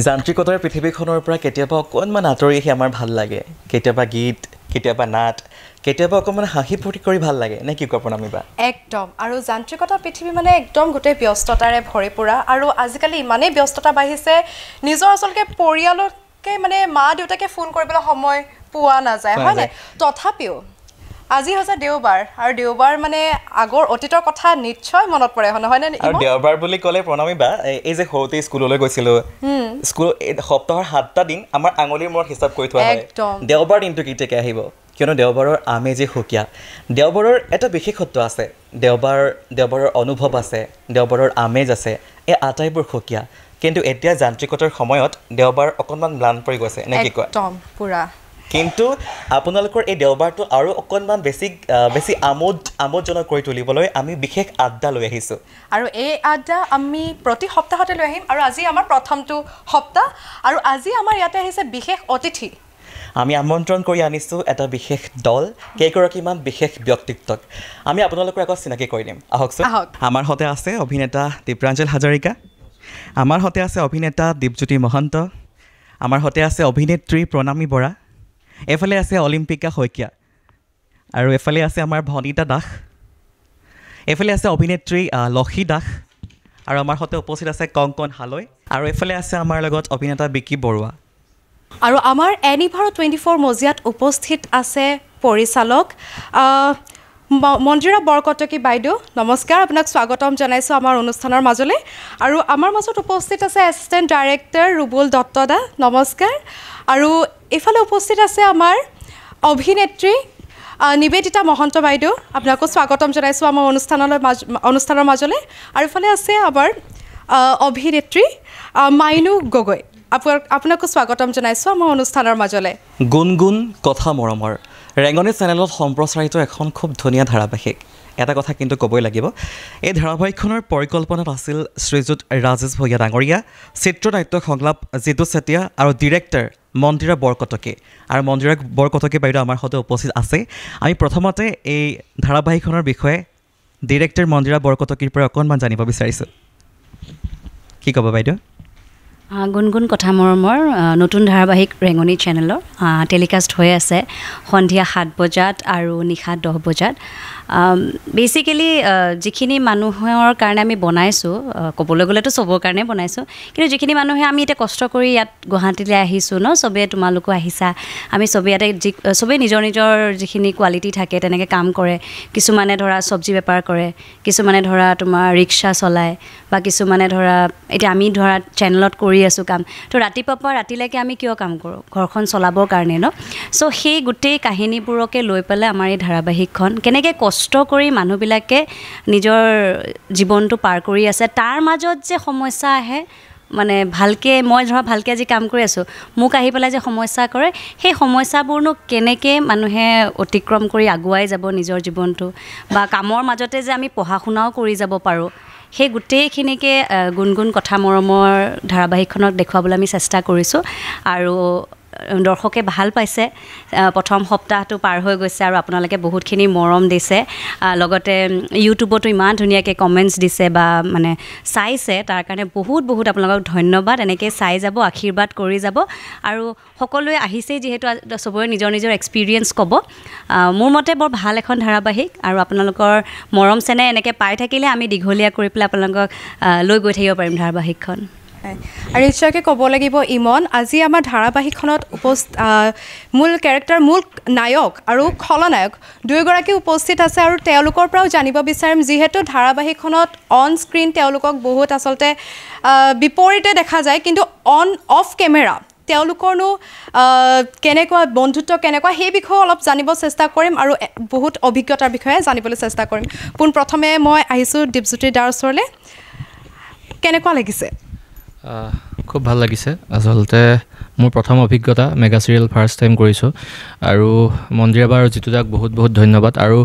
যান্ত্ৰিকতাৰ পৃথিৱীখনৰ পৰা কেতিয়াবা অকণমান আঁতৰি আহি আমাৰ ভাল লাগে কেতিয়াবা গীত কেতিয়াবা নাট কেতিয়াবা অকণমান হাঁহি ফূৰ্তি কৰি ভাল লাগে নে কি প্ৰণামীবা একদম আৰু যান্ত্ৰিকতাৰ পৃথিৱী মানে একদম গোটেই ব্যস্ততাৰে ভৰি পৰা আৰু আজিকালি ইমানেই ব্যস্ততা বাঢ়িছে নিজৰ আচলতে পৰিয়ালকে মানে মা দেউতাকে ফোন কৰিবলৈ সময় পোৱা নাযায় হয় নাই তথাপিও আজি হৈছে দেওবাৰ আৰু দেওবাৰ মানে আগৰ অতীতৰ কথা নিশ্চয় মনত পৰে হয় নে আৰু দেওবাৰ বুলি ক'লে প্ৰণামীবা এই যে সৰুতে স্কুললৈ গৈছিলোঁ স্কুল সপ্তাহৰ 7টা দিন আমাৰ আঙুলিৰ মূৰত হিচাপ কৰি থোৱা হয় দেওবাৰ দিনটো কেতিয়াকৈ আহিব কিয়নো দেওবাৰৰ আমেজেই সুকীয়া দেওবাৰৰ এটা বিশেষত্ব আছে দেওবাৰৰ অনুভৱ আছে দেওবাৰৰ আমেজ আছে এই আটাইবোৰ সুকীয়া কিন্তু এতিয়া যান্ত্ৰিকতাৰ সময়ত দেওবাৰ অকণমান ম্লান পৰি গৈছে নে কি কয় একদম পুৰা কিন্তু আপোনালোকৰ এই দেওবাৰটো আৰু অকণমান বেছি আমোদজনক কৰি তুলিবলৈ আমি বিশেষ আড্ডা লৈ আহিছোঁ আৰু এই আড্ডা আমি প্ৰতি সপ্তাহতে লৈ আহিম আৰু আজি আমাৰ প্ৰথমটো সপ্তাহ আৰু আজি আমাৰ ইয়াতে আহিছে বিশেষ অতিথি আমি আমন্ত্ৰণ কৰি আনিছোঁ এটা বিশেষ দল কেইগৰাকীমান বিশেষ ব্যক্তিত্বক আমি আপোনালোকৰ আগত চিনাকি কৰি দিম আহকচোন আমাৰ সৈতে আছে অভিনেতা দীপ্ৰাঞ্জল হাজৰিকা আমাৰ সৈতে আছে অভিনেতা দীপজ্যোতি মহন্ত আমাৰ সৈতে আছে অভিনেত্ৰী প্ৰণামী বৰা এফালে আছে অলিম্পিকা শইকীয়া আৰু এফালে আছে আমাৰ ভনিতা দাস এফালে আছে অভিনেত্ৰী লক্ষী দাস আৰু আমাৰ সৈতে উপস্থিত আছে কংকন হালৈ আৰু এফালে আছে আমাৰ লগত অভিনেতা বিকি বৰুৱা আৰু আমাৰ এনিভাৰ 24 মজিয়াত উপস্থিত আছে পৰিচালক মঞ্জুৰা বৰকটকী বাইদেউ নমস্কাৰ আপোনাক স্বাগতম জনাইছোঁ আমাৰ অনুষ্ঠানৰ মাজলৈ আৰু আমাৰ মাজত উপস্থিত আছে এছিষ্টেণ্ট ডাইৰেক্টৰ ৰুবুল দত্ত দা নমস্কাৰ আৰু এইফালে উপস্থিত আছে আমাৰ অভিনেত্ৰী নিবেদিতা মহন্ত বাইদেউ আপোনাকো স্বাগতম জনাইছোঁ আমাৰ অনুষ্ঠানৰ মাজলৈ আৰু ইফালে আছে আমাৰ অভিনেত্ৰী মাইনু গগৈ আপোনাকো স্বাগতম জনাইছোঁ আমাৰ অনুষ্ঠানৰ মাজলৈ গুণগুণ কথা মৰমৰ ৰেঙনি চেনেলত সম্প্ৰচাৰিত এখন খুব ধুনীয়া ধাৰাবাহিক এটা কথা কিন্তু ক'বই লাগিব এই ধাৰাবাহিকখনৰ পৰিকল্পনাত আছিল শ্ৰীযুত ৰাজেশ ভূঞা ডাঙৰীয়া চিত্ৰনাট্য সংলাপ জিতু চেতিয়া আৰু ডিৰেক্টৰ মন্দিৰা বৰকটকী আৰু মন্দিৰা বৰকটকী বাইদেউ আমাৰ সৈতে উপস্থিত আছে আমি প্ৰথমতে এই ধাৰাবাহিকখনৰ বিষয়ে ডিৰেক্টৰ মন্দিৰা বৰকটকীৰ পৰা অকণমান জানিব বিচাৰিছোঁ কি ক'ব বাইদেউ গুণগুণ কথা মৰমৰ নতুন ধাৰাবাহিক ৰেঙনি চেনেলৰ টেলিকাষ্ট হৈ আছে সন্ধিয়া 7 বজাত আৰু নিশা 10 বজাত বেচিকেলি যিখিনি মানুহৰ কাৰণে আমি বনাইছোঁ ক'বলৈ গ'লেতো চবৰ কাৰণে বনাইছোঁ কিন্তু যিখিনি মানুহে আমি এতিয়া কষ্ট কৰি ইয়াত গুৱাহাটীলৈ আহিছোঁ ন চবেই তোমালোকো আহিছা আমি চবেই ইয়াতে চবেই নিজৰ যিখিনি কোৱালিটি থাকে তেনেকৈ কাম কৰে কিছুমানে ধৰা চব্জি বেপাৰ কৰে কিছুমানে ধৰা তোমাৰ ৰিক্সা চলায় বা কিছুমানে ধৰা এতিয়া আমি ধৰা চেনেলত কৰি আছোঁ কাম তো ৰাতিপুৱাৰ পৰা ৰাতিলৈকে আমি কিয় কাম কৰোঁ ঘৰখন চলাবৰ কাৰণে ন চ' সেই গোটেই কাহিনীবোৰকে লৈ পেলাই আমাৰ এই ধাৰাবাহিকখন কেনেকৈ কষ্ট কৰি মানুহবিলাকে নিজৰ জীৱনটো পাৰ কৰি আছে তাৰ মাজত যে সমস্যা আহে মানে মই ভালকৈ আজি কাম কৰি আছোঁ মোক আহি পেলাই যে সমস্যা কৰে সেই সমস্যাবোৰনো কেনেকৈ মানুহে অতিক্ৰম কৰি আগুৱাই যাব নিজৰ জীৱনটো বা কামৰ মাজতে যে আমি পঢ়া শুনাও কৰি যাব পাৰোঁ সেই গোটেইখিনিকে গুণগুণ কথা মৰমৰ ধাৰাবাহিকখনত দেখুৱাবলৈ আমি চেষ্টা কৰিছোঁ আৰু দৰ্শকে ভাল পাইছে প্ৰথম সপ্তাহটো পাৰ হৈ গৈছে আৰু আপোনালোকে বহুতখিনি মৰম দিছে লগতে ইউটিউবতো ইমান ধুনীয়াকৈ কমেণ্টছ দিছে বা মানে চাইছে তাৰ কাৰণে বহুত আপোনালোকক ধন্যবাদ এনেকৈ চাই যাব আশীৰ্বাদ কৰি যাব আৰু সকলোৱে আহিছেই যিহেতু চবৰে নিজৰ এক্সপিৰিয়েঞ্চ ক'ব মোৰ মতে বৰ ভাল এখন ধাৰাবাহিক আৰু আপোনালোকৰ মৰম চেনেহ এনেকৈ পাই থাকিলে আমি দীঘলীয়া কৰি পেলাই আপোনালোকক লৈ গৈ থাকিব পাৰিম ধাৰাবাহিকখন আৰু নিশ্চয়কৈ ক'ব লাগিব ইমন আজি আমাৰ ধাৰাবাহিকখনত মূল নায়ক আৰু খলনায়ক দুয়োগৰাকী উপস্থিত আছে আৰু তেওঁলোকৰ পৰাও জানিব বিচাৰিম যিহেতু ধাৰাবাহিকখনত অন স্ক্ৰীণ তেওঁলোকক বহুত আচলতে বিপৰীতে দেখা যায় কিন্তু অফ কেমেৰা তেওঁলোকৰনো কেনেকুৱা বন্ধুত্ব কেনেকুৱা সেই বিষয়ে অলপ জানিব চেষ্টা কৰিম আৰু বহুত অভিজ্ঞতাৰ বিষয়ে জানিবলৈ চেষ্টা কৰিম পোনপ্ৰথমে মই আহিছোঁ দীপজ্যোতি দাৰ ওচৰলৈ কেনেকুৱা লাগিছে খুব ভাল লাগিছে আচলতে মোৰ প্ৰথম অভিজ্ঞতা মেগা চিৰিয়েল ফাৰ্ষ্ট টাইম কৰিছোঁ আৰু মন্দিৰা বা আৰু জিতু দাক বহুত ধন্যবাদ আৰু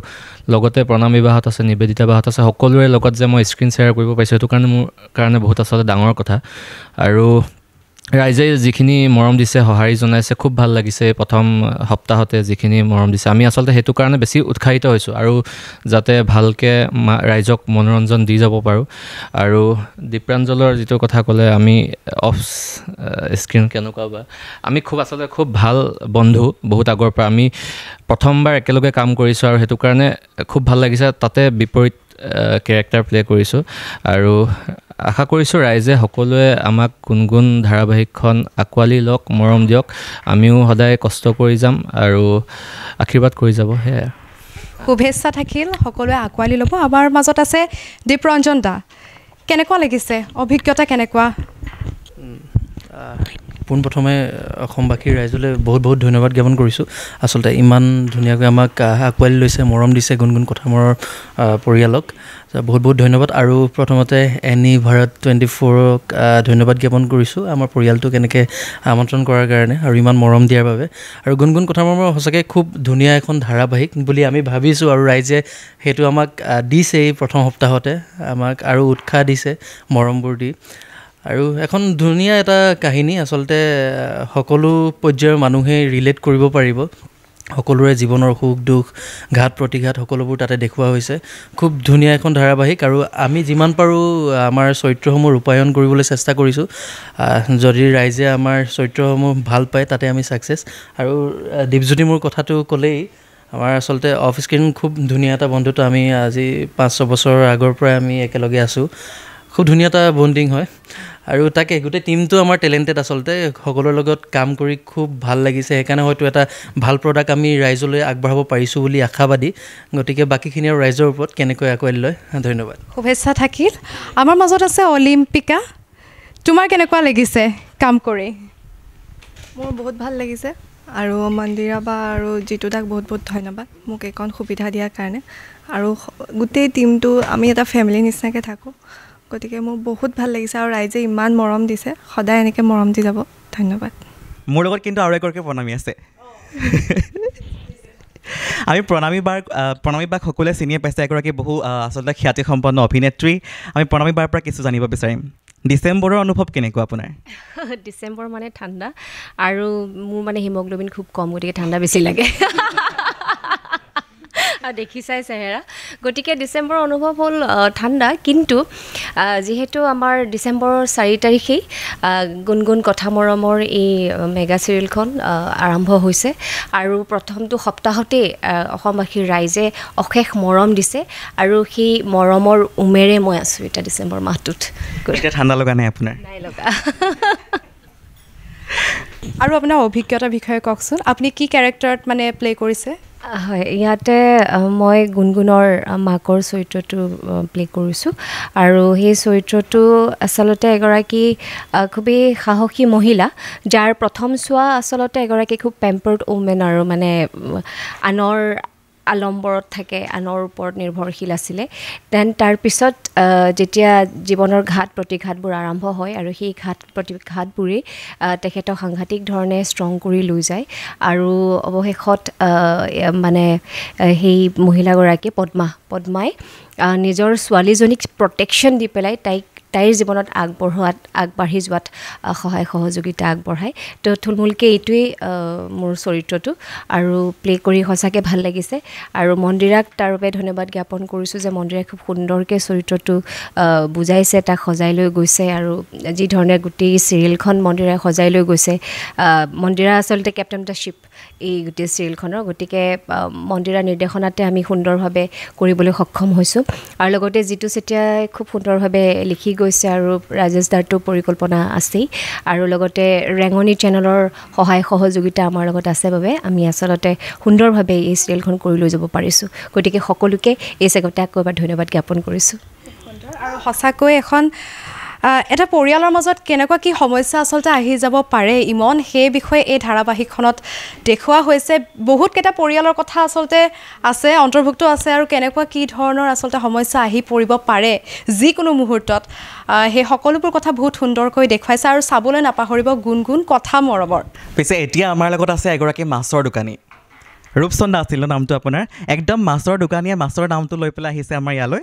লগতে প্ৰণামী বাহঁত আছে নিবেদিতা বাহঁত আছে সকলোৰে লগত যে মই স্ক্ৰীণ শ্বেয়াৰ কৰিব পাৰিছোঁ সেইটো কাৰণে মোৰ কাৰণে বহুত আচলতে ডাঙৰ কথা আৰু ৰাইজে যিখিনি মৰম দিছে সঁহাৰি জনাইছে খুব ভাল লাগিছে প্ৰথম সপ্তাহতে যিখিনি মৰম দিছে আমি আচলতে সেইটো কাৰণে বেছি উৎসাহিত হৈছোঁ আৰু যাতে ভালকৈ ৰাইজক মনোৰঞ্জন দি যাব পাৰোঁ আৰু দীপ্ৰাঞ্জলৰ যিটো কথা ক'লে আমি অফ স্ক্ৰীণ কেনেকুৱা বা আমি আচলতে খুব ভাল বন্ধু বহুত আগৰ পৰা আমি প্ৰথমবাৰ একেলগে কাম কৰিছোঁ আৰু সেইটো কাৰণে খুব ভাল লাগিছে তাতে বিপৰীত কেৰেক্টাৰ প্লে কৰিছোঁ আৰু আশা কৰিছোঁ ৰাইজে সকলোৱে আমাক গুণগুণ ধাৰাবাহিকখন আঁকোৱালি লওক মৰম দিয়ক আমিও সদায় কষ্ট কৰি যাম আৰু আশীৰ্বাদ কৰি যাব সেয়াই শুভেচ্ছা থাকিল সকলোৱে আঁকোৱালি ল'ব আমাৰ মাজত আছে দীপৰঞ্জন দা কেনেকুৱা লাগিছে অভিজ্ঞতা কেনেকুৱা পোনপ্ৰথমে অসমবাসীৰ ৰাইজলৈ বহুত বহুত ধন্যবাদ জ্ঞাপন কৰিছোঁ আচলতে ইমান ধুনীয়াকৈ আমাক আঁকোৱালি লৈছে মৰম দিছে গুণগুণ কথামৰৰ পৰিয়ালক বহুত বহুত ধন্যবাদ আৰু প্ৰথমতে এনি ভাৰত 24ক ধন্যবাদ জ্ঞাপন কৰিছোঁ আমাৰ পৰিয়ালটোক এনেকৈ আমন্ত্ৰণ কৰাৰ কাৰণে আৰু ইমান মৰম দিয়াৰ বাবে আৰু গুণগুণ কথামৰৰ সঁচাকৈ খুব ধুনীয়া এখন ধাৰাবাহিক বুলি আমি ভাবিছোঁ আৰু ৰাইজে সেইটো আমাক দিছে এই প্ৰথম সপ্তাহতে আমাক আৰু উৎসাহ দিছে মৰমবোৰ দি আৰু এখন ধুনীয়া এটা কাহিনী আচলতে সকলো পৰ্যায়ৰ মানুহে ৰিলেট কৰিব পাৰিব সকলোৰে জীৱনৰ সুখ দুখ ঘাত প্ৰতিঘাত সকলোবোৰ তাতে দেখুওৱা হৈছে খুব ধুনীয়া এখন ধাৰাবাহিক আৰু আমি যিমান পাৰোঁ আমাৰ চৰিত্ৰসমূহ ৰূপায়ণ কৰিবলৈ চেষ্টা কৰিছোঁ যদি ৰাইজে আমাৰ চৰিত্ৰসমূহ ভাল পায় তাতে আমি ছাকচেছ আৰু দীপজ্যোতি মোৰ কথাটো ক'লেই আমাৰ আচলতে অফ স্ক্ৰীণ খুব ধুনীয়া এটা বন্ধুত্ব আমি আজি 5-6 বছৰৰ আগৰ পৰাই আমি একেলগে আছোঁ খুব ধুনীয়া এটা বণ্ডিং হয় আৰু তাকে গোটেই টিমটো আমাৰ টেলেণ্টেড আচলতে সকলোৰে লগত কাম কৰি খুব ভাল লাগিছে সেইকাৰণে হয়তো এটা ভাল প্ৰডাক্ট আমি ৰাইজলৈ আগবঢ়াব পাৰিছোঁ বুলি আশাবাদী গতিকে বাকীখিনি আৰু ৰাইজৰ ওপৰত কেনেকৈ আঁকোৱালি লয় ধন্যবাদ শুভেচ্ছা থাকিল আমাৰ মাজত আছে অলিম্পিকা তোমাৰ কেনেকুৱা লাগিছে কাম কৰি মোৰ বহুত ভাল লাগিছে আৰু মন্দিৰা বা আৰু জিতু দাক বহুত বহুত ধন্যবাদ মোক এইকণ সুবিধা দিয়াৰ কাৰণে আৰু গোটেই টিমটো আমি এটা ফেমিলি নিচিনাকৈ থাকোঁ গতিকে মোৰ বহুত ভাল লাগিছে আৰু ৰাইজে ইমান মৰম দিছে সদায় এনেকৈ মৰম দি যাব ধন্যবাদ মোৰ লগত কিন্তু আৰু এগৰাকী প্ৰণামী আছে আমি প্ৰণামী বাক সকলোৱে চিনিয়ে পাইছে এগৰাকী বহু আচলতে খ্যাতিসম্পন্ন অভিনেত্ৰী আমি প্ৰণামী বাৰ পৰা কিছু জানিব বিচাৰিম ডিচেম্বৰৰ অনুভৱ কেনেকুৱা আপোনাৰ ডিচেম্বৰ মানে ঠাণ্ডা আৰু মোৰ মানে হিমগ্ল'বিন খুব কম গতিকে ঠাণ্ডা বেছি লাগে দেখিছাই চেহেৰা গতিকে ডিচেম্বৰৰ অনুভৱ হ'ল ঠাণ্ডা কিন্তু যিহেতু আমাৰ ডিচেম্বৰৰ 4 তাৰিখেই গুণগুণ কথা মৰমৰ এই মেগা চিৰিয়েলখন আৰম্ভ হৈছে আৰু প্ৰথমটো সপ্তাহতেই অসমবাসীৰ ৰাইজে অশেষ মৰম দিছে আৰু সেই মৰমৰ উমেৰে মই আছোঁ এতিয়া ডিচেম্বৰ মাহটোত এতিয়া ঠাণ্ডা লগা নাই আপোনাৰ নাই লগা আৰু আপোনাৰ অভিজ্ঞতাৰ বিষয়ে কওকচোন আপুনি কি কেৰেক্টাৰত মানে প্লে কৰিছে হয় ইয়াতে মই গুণগুণৰ মাকৰ চৰিত্ৰটো প্লে কৰিছোঁ আৰু সেই চৰিত্ৰটো আচলতে এগৰাকী খুবেই সাহসী মহিলা যাৰ প্ৰথম চোৱা আচলতে এগৰাকী খুব পেম্পাৰ্ড ওমেন আৰু মানে আনৰ আলম্বৰত থাকে আনৰ ওপৰত নিৰ্ভৰশীল আছিলে দেন তাৰপিছত যেতিয়া জীৱনৰ ঘাত প্ৰতিঘাতবোৰ আৰম্ভ হয় আৰু সেই ঘাত প্ৰতিঘাতবোৰেই তেখেতক সাংঘাতিক ধৰণে ষ্ট্ৰং কৰি লৈ যায় আৰু অৱশেষত মানে সেই মহিলাগৰাকী পদ্মাই নিজৰ ছোৱালীজনীক প্ৰটেকশ্যন দি পেলাই তাইৰ জীৱনত আগবাঢ়ি যোৱাত সহায় সহযোগিতা আগবঢ়ায় তো থুলমূলকৈ এইটোৱেই মোৰ চৰিত্ৰটো আৰু প্লে কৰি সঁচাকৈ ভাল লাগিছে আৰু মন্দিৰাক তাৰ বাবে ধন্যবাদ জ্ঞাপন কৰিছোঁ যে মন্দিৰাই খুব সুন্দৰকৈ চৰিত্ৰটো বুজাইছে তাক সজাই লৈ গৈছে আৰু যি ধৰণে গোটেই চিৰিয়েলখন মন্দিৰাই সজাই লৈ গৈছে মন্দিৰা আচলতে কেপ্টেইন দ্য শ্বিপ এই গোটেই চিৰিয়েলখনৰ গতিকে মন্দিৰা নিৰ্দেশনাতে আমি সুন্দৰভাৱে কৰিবলৈ সক্ষম হৈছোঁ আৰু লগতে জিতু চেতিয়াই খুব সুন্দৰভাৱে লিখি গৈছে আৰু ৰাজেশ দাৰটো পৰিকল্পনা আছেই আৰু লগতে ৰেঙনি চেনেলৰ সহায় সহযোগিতা আমাৰ লগত আছে বাবে আমি আচলতে সুন্দৰভাৱে এই চিৰিয়েলখন কৰি লৈ যাব পাৰিছোঁ গতিকে সকলোকে এই চেগতে আকৌ এবাৰ ধন্যবাদ জ্ঞাপন কৰিছোঁ আৰু সঁচাকৈ এখন এটা পৰিয়ালৰ মাজত কেনেকুৱা কি সমস্যা আচলতে আহি যাব পাৰে ইমন সেই বিষয়ে এই ধাৰাবাহিকখনত দেখুওৱা হৈছে বহুতকেইটা পৰিয়ালৰ কথা আচলতে আছে অন্তৰ্ভুক্ত আছে আৰু কেনেকুৱা কি ধৰণৰ আচলতে সমস্যা আহি পৰিব পাৰে যিকোনো মুহূৰ্তত সেই সকলোবোৰ কথা বহুত সুন্দৰকৈ দেখুৱাইছে আৰু চাবলৈ নাপাহৰিব গুণগুণ কথা মৰমৰ পিছে এতিয়া আমাৰ লগত আছে এগৰাকী মাছৰ দোকানী ৰূপচন্দা আছিল নামটো আপোনাৰ একদম মাছৰ দোকানীয়ে মাছৰ নামটো লৈ পেলাই আহিছে আমাৰ ইয়ালৈ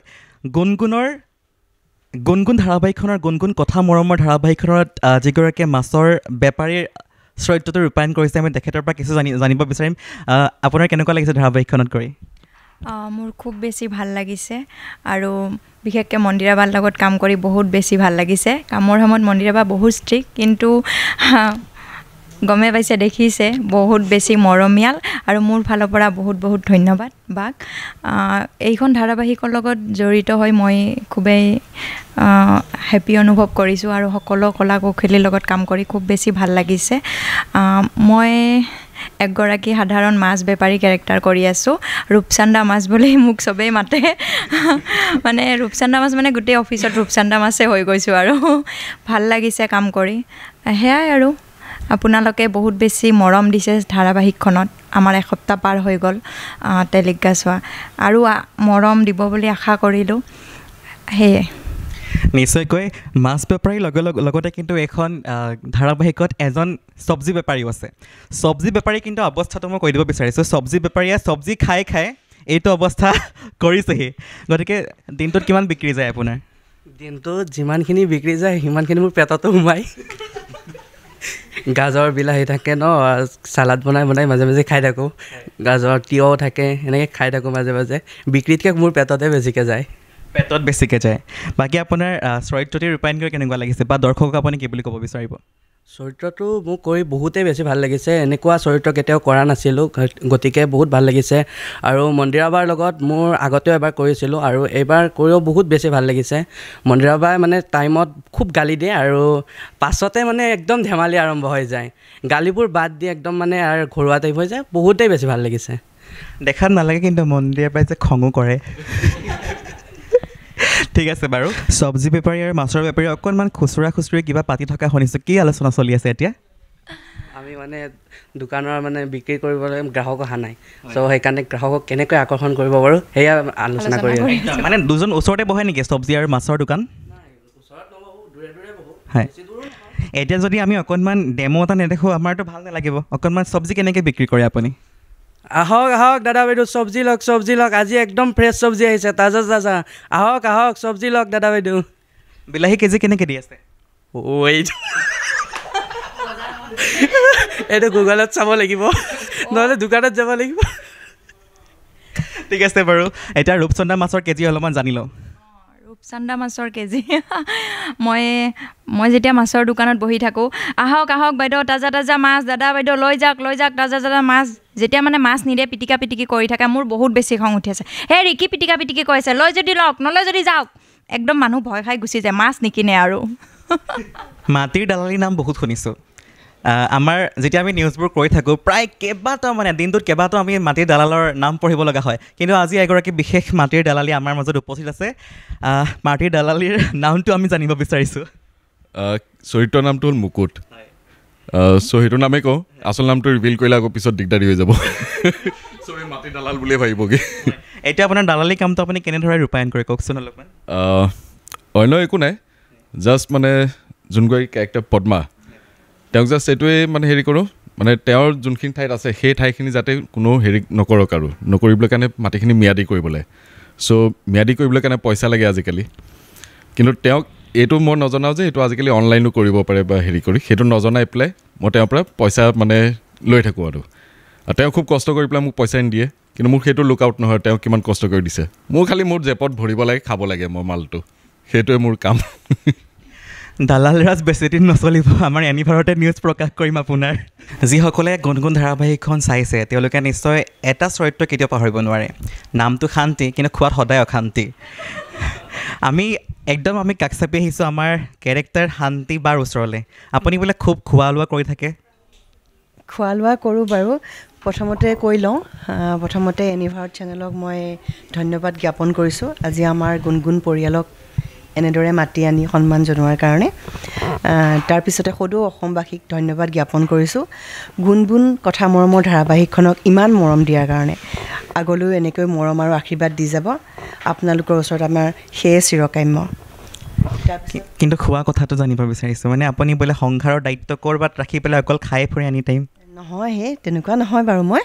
গুণগুণৰ গুণগুণ ধাৰাবাহিকখনৰ গুণগুণ কথা মৰমৰ ধাৰাবাহিকখনত যিগৰাকীয়ে মাছৰ বেপাৰীৰ চৰিত্ৰটো ৰূপায়ণ কৰিছে আমি তেখেতৰ পৰা কিছু জানিব বিচাৰিম আপোনাৰ কেনেকুৱা লাগিছে ধাৰাবাহিকখনত কৰি মোৰ খুব বেছি ভাল লাগিছে আৰু বিশেষকৈ মন্দিৰাবাৰ লগত কাম কৰি বহুত বেছি ভাল লাগিছে কামৰ সময়ত মন্দিৰাবা বহুত ষ্ট্ৰিক্ট কিন্তু গমে পাইছে দেখিছে বহুত বেছি মৰমীয়াল আৰু মোৰ ফালৰ পৰা বহুত বহুত ধন্যবাদ বাক এইখন ধাৰাবাহিকৰ লগত জড়িত হৈ মই খুবেই হেপী অনুভৱ কৰিছোঁ আৰু সকলো কলা কৌশলীৰ লগত কাম কৰি খুব বেছি ভাল লাগিছে মই এগৰাকী সাধাৰণ মাছ বেপাৰী কেৰেক্টাৰ কৰি আছোঁ ৰূপচান্দা মাছ বুলি মোক চবেই মাতে মানে ৰূপচান্দা মাছ মানে গোটেই অফিচত ৰূপচান্দা মাছে হৈ গৈছোঁ আৰু ভাল লাগিছে কাম কৰি সেয়াই আৰু আপোনালোকে বহুত বেছি মৰম দিছে ধাৰাবাহিকখনত আমাৰ এসপ্তাহ পাৰ হৈ গ'ল টেলিকাষ্ট হোৱা আৰু মৰম দিব বুলি আশা কৰিলোঁ সেয়ে নিশ্চয়কৈ মাছ বেপাৰীৰ লগতে কিন্তু এখন ধাৰাবাহিকত এজন চব্জি বেপাৰীও আছে চব্জি বেপাৰী কিন্তু অৱস্থাটো মই কৈ দিব বিচাৰিছোঁ চব্জি বেপাৰীয়ে চব্জি খাই খাই এইটো অৱস্থা কৰিছেহি গতিকে দিনটোত কিমান বিক্ৰী যায় আপোনাৰ দিনটোত যিমানখিনি বিক্ৰী যায় সিমানখিনি মোৰ পেটতো সোমায় গাজৰ বিলাহী থাকে ন চালাড বনাই মাজে মাজে খাই থাকোঁ গাজৰ তিয়ঁহ থাকে এনেকৈ খাই থাকোঁ মাজে মাজে বিক্ৰীতকৈ মোৰ পেটতে বেছিকৈ যায় পেটত বেছিকৈ যায় বাকী আপোনাৰ চৰিত্ৰটি ৰূপায়ণ কৰি কেনেকুৱা লাগিছে বা দৰ্শকক আপুনি কি বুলি ক'ব বিচাৰিব চৰিত্ৰটো মোক কৰি বহুতেই বেছি ভাল লাগিছে এনেকুৱা চৰিত্ৰ কেতিয়াও কৰা নাছিলোঁ গতিকে বহুত ভাল লাগিছে আৰু মন্দিৰাবাৰ লগত মোৰ আগতেও এবাৰ কৰিছিলোঁ আৰু এইবাৰ কৰিও বহুত বেছি ভাল লাগিছে মন্দিৰাবাই মানে টাইমত খুব গালি দিয়ে আৰু পাছতে মানে একদম ধেমালি আৰম্ভ হৈ যায় গালিবোৰ বাদ দি একদম মানে আৰু ঘৰুৱা টাইপ হৈ যায় বহুতেই বেছি ভাল লাগিছে দেখাত নালাগে কিন্তু মন্দিৰাবাই যে খঙো কৰে ঠিক আছে বাৰু চব্জি বেপাৰী আৰু মাছৰ বেপাৰী অকণমান খুচুৰা খুচুৰি কিবা পাতি থকা শুনিছোঁ কি আলোচনা চলি আছে এতিয়া আমি মানে দোকানৰ মানে বিক্ৰী কৰিবলৈ গ্ৰাহক অহা নাই চ' সেইকাৰণে গ্ৰাহকক কেনেকৈ আকৰ্ষণ কৰিব পাৰোঁ সেয়া আলোচনা কৰি মানে দুজন ওচৰতে বহে নেকি চব্জি আৰু মাছৰ দোকান হয় এতিয়া যদি আমি অকণমান ডেমো এটা নেদেখোঁ আমাৰতো ভাল নালাগিব অকণমান চব্জি কেনেকৈ বিক্ৰী কৰে আপুনি আহক আহক দাদা বাইদেউ চব্জি লওক আজি একদম ফ্ৰেছ চব্জি আহিছে তাজা আহক চব্জি লওক দাদা বাইদেউ বিলাহী কেজি কেনেকৈ দি আছে এইটো গুগলত চাব লাগিব নহ'লে দোকানত যাব লাগিব ঠিক আছে বাৰু এতিয়া ৰূপচন্দা মাছৰ কেজি অলপমান জানি লওঁ ৰূপচান্দা মাছৰ কেজি মই যেতিয়া মাছৰ দোকানত বহি থাকোঁ আহক বাইদেউ তাজা মাছ দাদা বাইদেউ লৈ যাওক তাজা মাছ যেতিয়া মানে মাছ নিদিয়ে পিটিকা কৰি থাকে মোৰ বহুত বেছি খং উঠি আছে হে ৰিকি পিটিকা কৈছে লৈ যদি লওক নলয় যদি যাওক একদম মানুহ ভয় খাই গুচি যায় মাছ নিকিনে আৰু মাটিৰ দালালিৰ নাম বহুত শুনিছোঁ আমাৰ যেতিয়া আমি নিউজবোৰ কৰি থাকোঁ প্ৰায় কেইবাটাও মানে দিনটোত কেইবাটাও আমি মাটিৰ দালালৰ নাম পঢ়িব লগা হয় কিন্তু আজি এগৰাকী বিশেষ মাটিৰ দালালি আমাৰ মাজত উপস্থিত আছে মাটিৰ দালালিৰ নামটো আমি জানিব বিচাৰিছোঁ চৰিত্ৰৰ নামটো হ'ল মুকুট চ' সেইটো নামেই কওঁ আচল নামটো ৰিভিল কৰিলে আকৌ পিছত দিগদাৰী হৈ যাব চবেই মাটিৰ দালাল বুলিয়ে ভাবিবগৈ এতিয়া আপোনাৰ দালালি কামটো আপুনি কেনেদৰে ৰূপায়ণ কৰে কওকচোন অলপমান অন্য একো নাই জাষ্ট মানে যোনগৰাকী কেৰেক্টাৰ পদ্মা তেওঁক জাষ্ট এইটোৱে মানে হেৰি কৰোঁ মানে তেওঁৰ যোনখিনি ঠাইত আছে সেই ঠাইখিনি যাতে কোনো হেৰি নকৰক আৰু নকৰিবলৈ কাৰণে মাটিখিনি ম্যাদী কৰিবলৈ চ' ম্যাদী কৰিবলৈ কাৰণে পইচা লাগে আজিকালি কিন্তু তেওঁক এইটো মই নজনাওঁ যে এইটো আজিকালি অনলাইনো কৰিব পাৰে বা হেৰি কৰি সেইটো নজনাই পেলাই মই তেওঁৰ পৰা পইচা মানে লৈ থাকোঁ আৰু তেওঁ খুব কষ্ট কৰি পেলাই মোক পইচা নিদিয়ে কিন্তু মোক সেইটো লুক আউট নহয় তেওঁ কিমান কষ্ট কৰি দিছে মোৰ খালি মোৰ জেপত ভৰিব লাগে খাব লাগে মই মালটো সেইটোৱে মোৰ কাম দালাল ৰাজ বেছিদিন নচলিব আমাৰ এনিভাৰতে নিউজ প্ৰকাশ কৰিম আপোনাৰ যিসকলে গুণগুণ ধাৰাবাহিকখন চাইছে তেওঁলোকে নিশ্চয় এটা চৰিত্ৰ কেতিয়াও পাহৰিব নোৱাৰে নামটো শান্তি কিন্তু খোৱাত সদায় অশান্তি আমি কাষ চাপি আহিছোঁ আমাৰ কেৰেক্টাৰ শান্তি বাৰ ওচৰলৈ আপুনি বোলে খুব খোৱা লোৱা কৰি থাকে খোৱা লোৱা কৰোঁ বাৰু প্ৰথমতে কৈ লওঁ প্ৰথমতে এনিভাৰত চেনেলক মই ধন্যবাদ জ্ঞাপন কৰিছোঁ আজি আমাৰ গুণগুণ পৰিয়ালক এনেদৰে মাতি আনি সন্মান জনোৱাৰ কাৰণে তাৰপিছতে সদৌ অসমবাসীক ধন্যবাদ জ্ঞাপন কৰিছোঁ গুণগুণ কথা মৰমৰ ধাৰাবাহিকখনক ইমান মৰম দিয়াৰ কাৰণে আগলৈও এনেকৈ মৰম আৰু আশীৰ্বাদ দি যাব আপোনালোকৰ ওচৰত আমাৰ সেয়ে চিৰকাম্য কিন্তু খোৱা কথাটো জানিব বিচাৰিছোঁ মানে আপুনি বোলে সংসাৰৰ দায়িত্ব ক'ৰবাত ৰাখি পেলাই অকল খাই ফুৰি এনি টাইম নহয় হে তেনেকুৱা নহয় বাৰু মই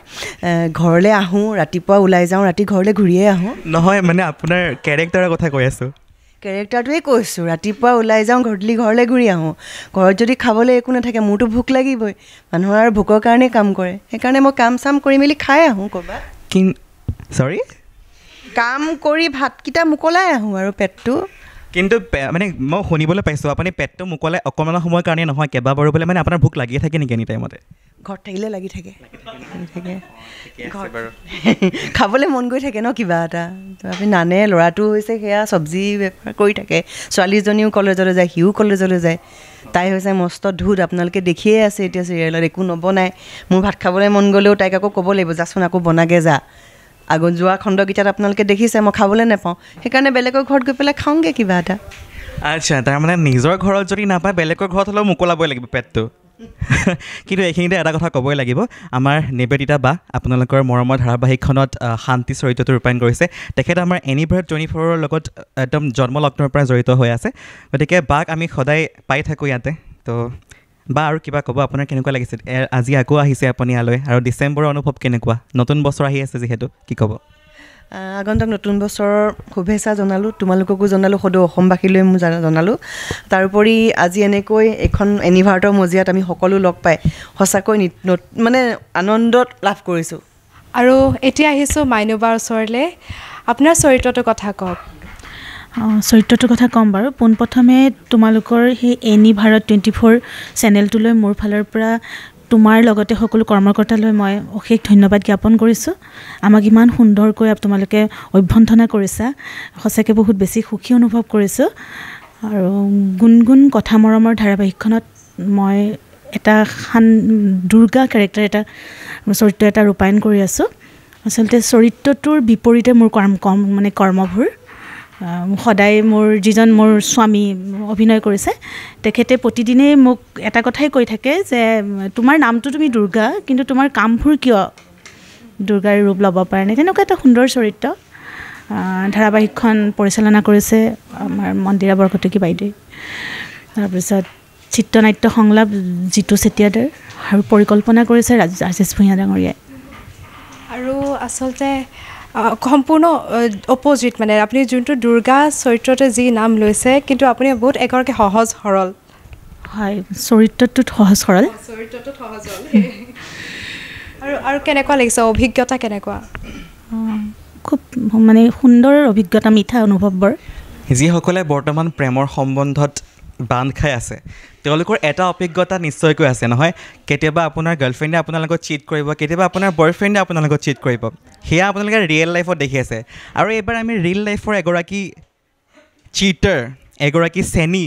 ঘৰলৈ আহোঁ ৰাতিপুৱা ওলাই যাওঁ ৰাতি ঘৰলৈ ঘূৰিয়ে আহোঁ নহয় মানে আপোনাৰ কেৰেক্টাৰৰ কথা কৈ আছোঁ কেৰেক্টাৰটোৱে কৈছোঁ ৰাতিপুৱা ওলাই যাওঁ গধূলি ঘৰলৈ ঘূৰি আহোঁ ঘৰত যদি খাবলৈ একো নাথাকে মোৰতো ভোক লাগিবই মানুহৰ আৰু ভোকৰ কাৰণেই কাম কৰে সেইকাৰণে মই কাম চাম কৰি মেলি খাই আহোঁ ক'ৰবাত চৰি কাম কৰি ভাতকেইটা মোকলাই আহোঁ আৰু পেটটো কিন্তু মানে মই শুনিবলৈ পাইছোঁ আপুনি পেটটো মোকলাই অকণমান সময়ৰ কাৰণে নহয় কেইবাবাৰো বোলে মানে আপোনাৰ ভোক লাগিয়ে থাকে নেকি এনি টাইমতে ঘৰত থাকিলে লাগি থাকে খাবলৈ মন গৈ থাকে ন কিবা এটা আপুনি নানে ল'ৰাটো হৈছে সেয়া চব্জি বেপাৰ কৰি থাকে ছোৱালীজনীও কলেজলৈ যায় সিও কলেজলৈ যায় তাই হৈছে মস্ত ধুত আপোনালোকে দেখিয়ে আছে এতিয়া চিৰিয়েলত একো নবনাই মোৰ ভাত খাবলৈ মন গ'লেও তাইক আকৌ ক'ব লাগিব যাচোন আকৌ বনাগে যা আগত যোৱা খণ্ডকেইটাত আপোনালোকে দেখিছে মই খাবলৈ নাপাওঁ সেইকাৰণে বেলেগৰ ঘৰত গৈ পেলাই খাওঁগৈ কিবা এটা আচ্ছা তাৰমানে নিজৰ ঘৰত যদি নাপায় বেলেগৰ ঘৰত হ'লেও মোকলাবই লাগিব পেটটো কিন্তু এইখিনিতে এটা কথা ক'বই লাগিব আমাৰ নিবেদিতা বা আপোনালোকৰ মৰমৰ ধাৰাবাহিকখনত শান্তি চৰিত্ৰটো ৰূপায়ণ কৰিছে তেখেত আমাৰ এনিভাৰ্ট 24ৰ লগত একদম জন্মলগ্নৰ পৰা জড়িত হৈ আছে গতিকে বাক আমি সদায় পাই থাকোঁ ইয়াতে তো বা আৰু কিবা ক'ব আপোনাৰ কেনেকুৱা লাগিছে আজি আকৌ আহিছে আপুনি ইয়ালৈ আৰু ডিচেম্বৰৰ অনুভৱ কেনেকুৱা নতুন বছৰ আহি আছে যিহেতু কি ক'ব আগন্তুক নতুন বছৰৰ শুভেচ্ছা জনালোঁ তোমালোককো জনালোঁ সদৌ অসমবাসীলৈ মই জনালোঁ তাৰোপৰি আজি এনেকৈ এখন এনিভাৰ্টৰ মজিয়াত আমি সকলো লগ পাই সঁচাকৈ মানে আনন্দত লাভ কৰিছোঁ আৰু এতিয়া আহিছোঁ মাইনুবাৰ ওচৰলৈ আপোনাৰ চৰিত্ৰটোৰ কথা কওক চৰিত্ৰটোৰ কথা ক'ম বাৰু পোনপ্ৰথমে তোমালোকৰ সেই এনিভাৰত 24 চেনেলটোলৈ মোৰ ফালৰ পৰা তোমাৰ লগতে সকলো কৰ্মকৰ্তালৈ মই অশেষ ধন্যবাদ জ্ঞাপন কৰিছোঁ আমাক ইমান সুন্দৰকৈ তোমালোকে অভ্যন্থনা কৰিছা সঁচাকৈ বহুত বেছি সুখী অনুভৱ কৰিছোঁ আৰু গুণগুণ কথা মৰমৰ ধাৰাবাহিকখনত মই এটা দুৰ্গা কেৰেক্টাৰ এটা চৰিত্ৰ এটা ৰূপায়ণ কৰি আছোঁ আচলতে চৰিত্ৰটোৰ বিপৰীতে মোৰ কৰ্মবোৰ সদায় মোৰ যিজন মোৰ স্বামী অভিনয় কৰিছে তেখেতে প্ৰতিদিনেই মোক এটা কথাই কৈ থাকে যে তোমাৰ নামটো তুমি দুৰ্গা কিন্তু তোমাৰ কামবোৰ কিয় দুৰ্গাৰ ৰূপ ল'ব পৰা নাই তেনেকুৱা এটা সুন্দৰ চৰিত্ৰ ধাৰাবাহিকখন পৰিচালনা কৰিছে আমাৰ মন্দিৰা বৰকটকী বাইদেৱে তাৰপিছত চিত্ৰনাট্য সংলাপ জিতু চেতিয়াদাৰ আৰু পৰিকল্পনা কৰিছে ৰাজেশ ভূঞা ডাঙৰীয়াই আৰু আচলতে সম্পূৰ্ণ অপজিট মানে আপুনি যোনটো দুৰ্গা চৰিত্ৰতে যি নাম লৈছে কিন্তু আপুনি বহুত এগৰাকী সহজ সৰল হয় চৰিত্ৰটোত সহজ সৰল আৰু কেনেকুৱা লাগিছে অভিজ্ঞতা কেনেকুৱা খুব মানে সুন্দৰ অভিজ্ঞতা মিঠা অনুভৱবোৰ যিসকলে বৰ্তমান প্ৰেমৰ সম্বন্ধত বান্ধ খাই আছে তেওঁলোকৰ এটা অভিজ্ঞতা নিশ্চয়কৈ আছে নহয় কেতিয়াবা আপোনাৰ গাৰ্লফ্ৰেণ্ডে আপোনাৰ লগত চিট কৰিব কেতিয়াবা আপোনাৰ বয়ফ্ৰেণ্ডে আপোনাৰ লগত চিট কৰিব সেয়া আপোনালোকে ৰিয়েল লাইফত দেখি আছে আৰু এইবাৰ আমি ৰিয়েল লাইফৰ এগৰাকী চিটাৰ এগৰাকী চেনী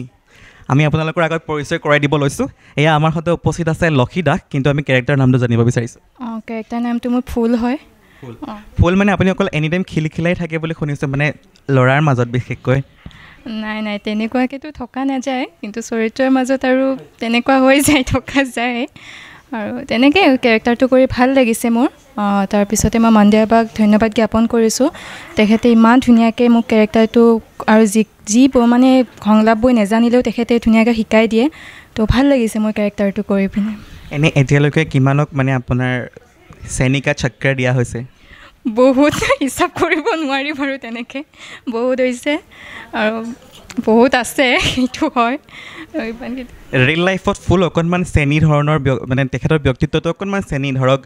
আমি আপোনালোকৰ আগত পৰিচয় কৰাই দিব লৈছোঁ এয়া আমাৰ সৈতে উপস্থিত আছে লক্ষী দাস কিন্তু আমি কেৰেক্টাৰ নামটো জানিব বিচাৰিছোঁ কেৰেক্টাৰ নামটো মোৰ ফুল হয় ফুল মানে আপুনি অকল এনি টাইম খিলখিলাই থাকে বুলি শুনিছোঁ মানে ল'ৰাৰ মাজত বিশেষকৈ নাই তেনেকুৱাকৈতো থকা নাযায় কিন্তু চৰিত্ৰৰ মাজত আৰু তেনেকুৱা হৈ যায় থকা যায় আৰু তেনেকৈ কেৰেক্টাৰটো কৰি ভাল লাগিছে মোৰ তাৰপিছতে মই মন্দিৰা বাক ধন্যবাদ জ্ঞাপন কৰিছোঁ তেখেতে ইমান ধুনীয়াকৈ মোক কেৰেক্টাৰটো আৰু যি মানে সংলাপবোৰ নেজানিলেও তেখেতে ধুনীয়াকৈ শিকাই দিয়ে তো ভাল লাগিছে মোৰ কেৰেক্টাৰটো কৰি পিনে এনেই এতিয়ালৈকে কিমানক মানে আপোনাৰ চেনিকা চক্ৰ দিয়া হৈছে বহুত হিচাপ কৰিব নোৱাৰি বাৰু তেনেকৈ বহুত হৈছে আৰু বহুত আছে সেইটো হয় ৰিয়েল লাইফত ফুল অকণমান চেনী ধৰণৰ মানে তেখেতৰ ব্যক্তিত্বটো অকণমান চেনী ধৰক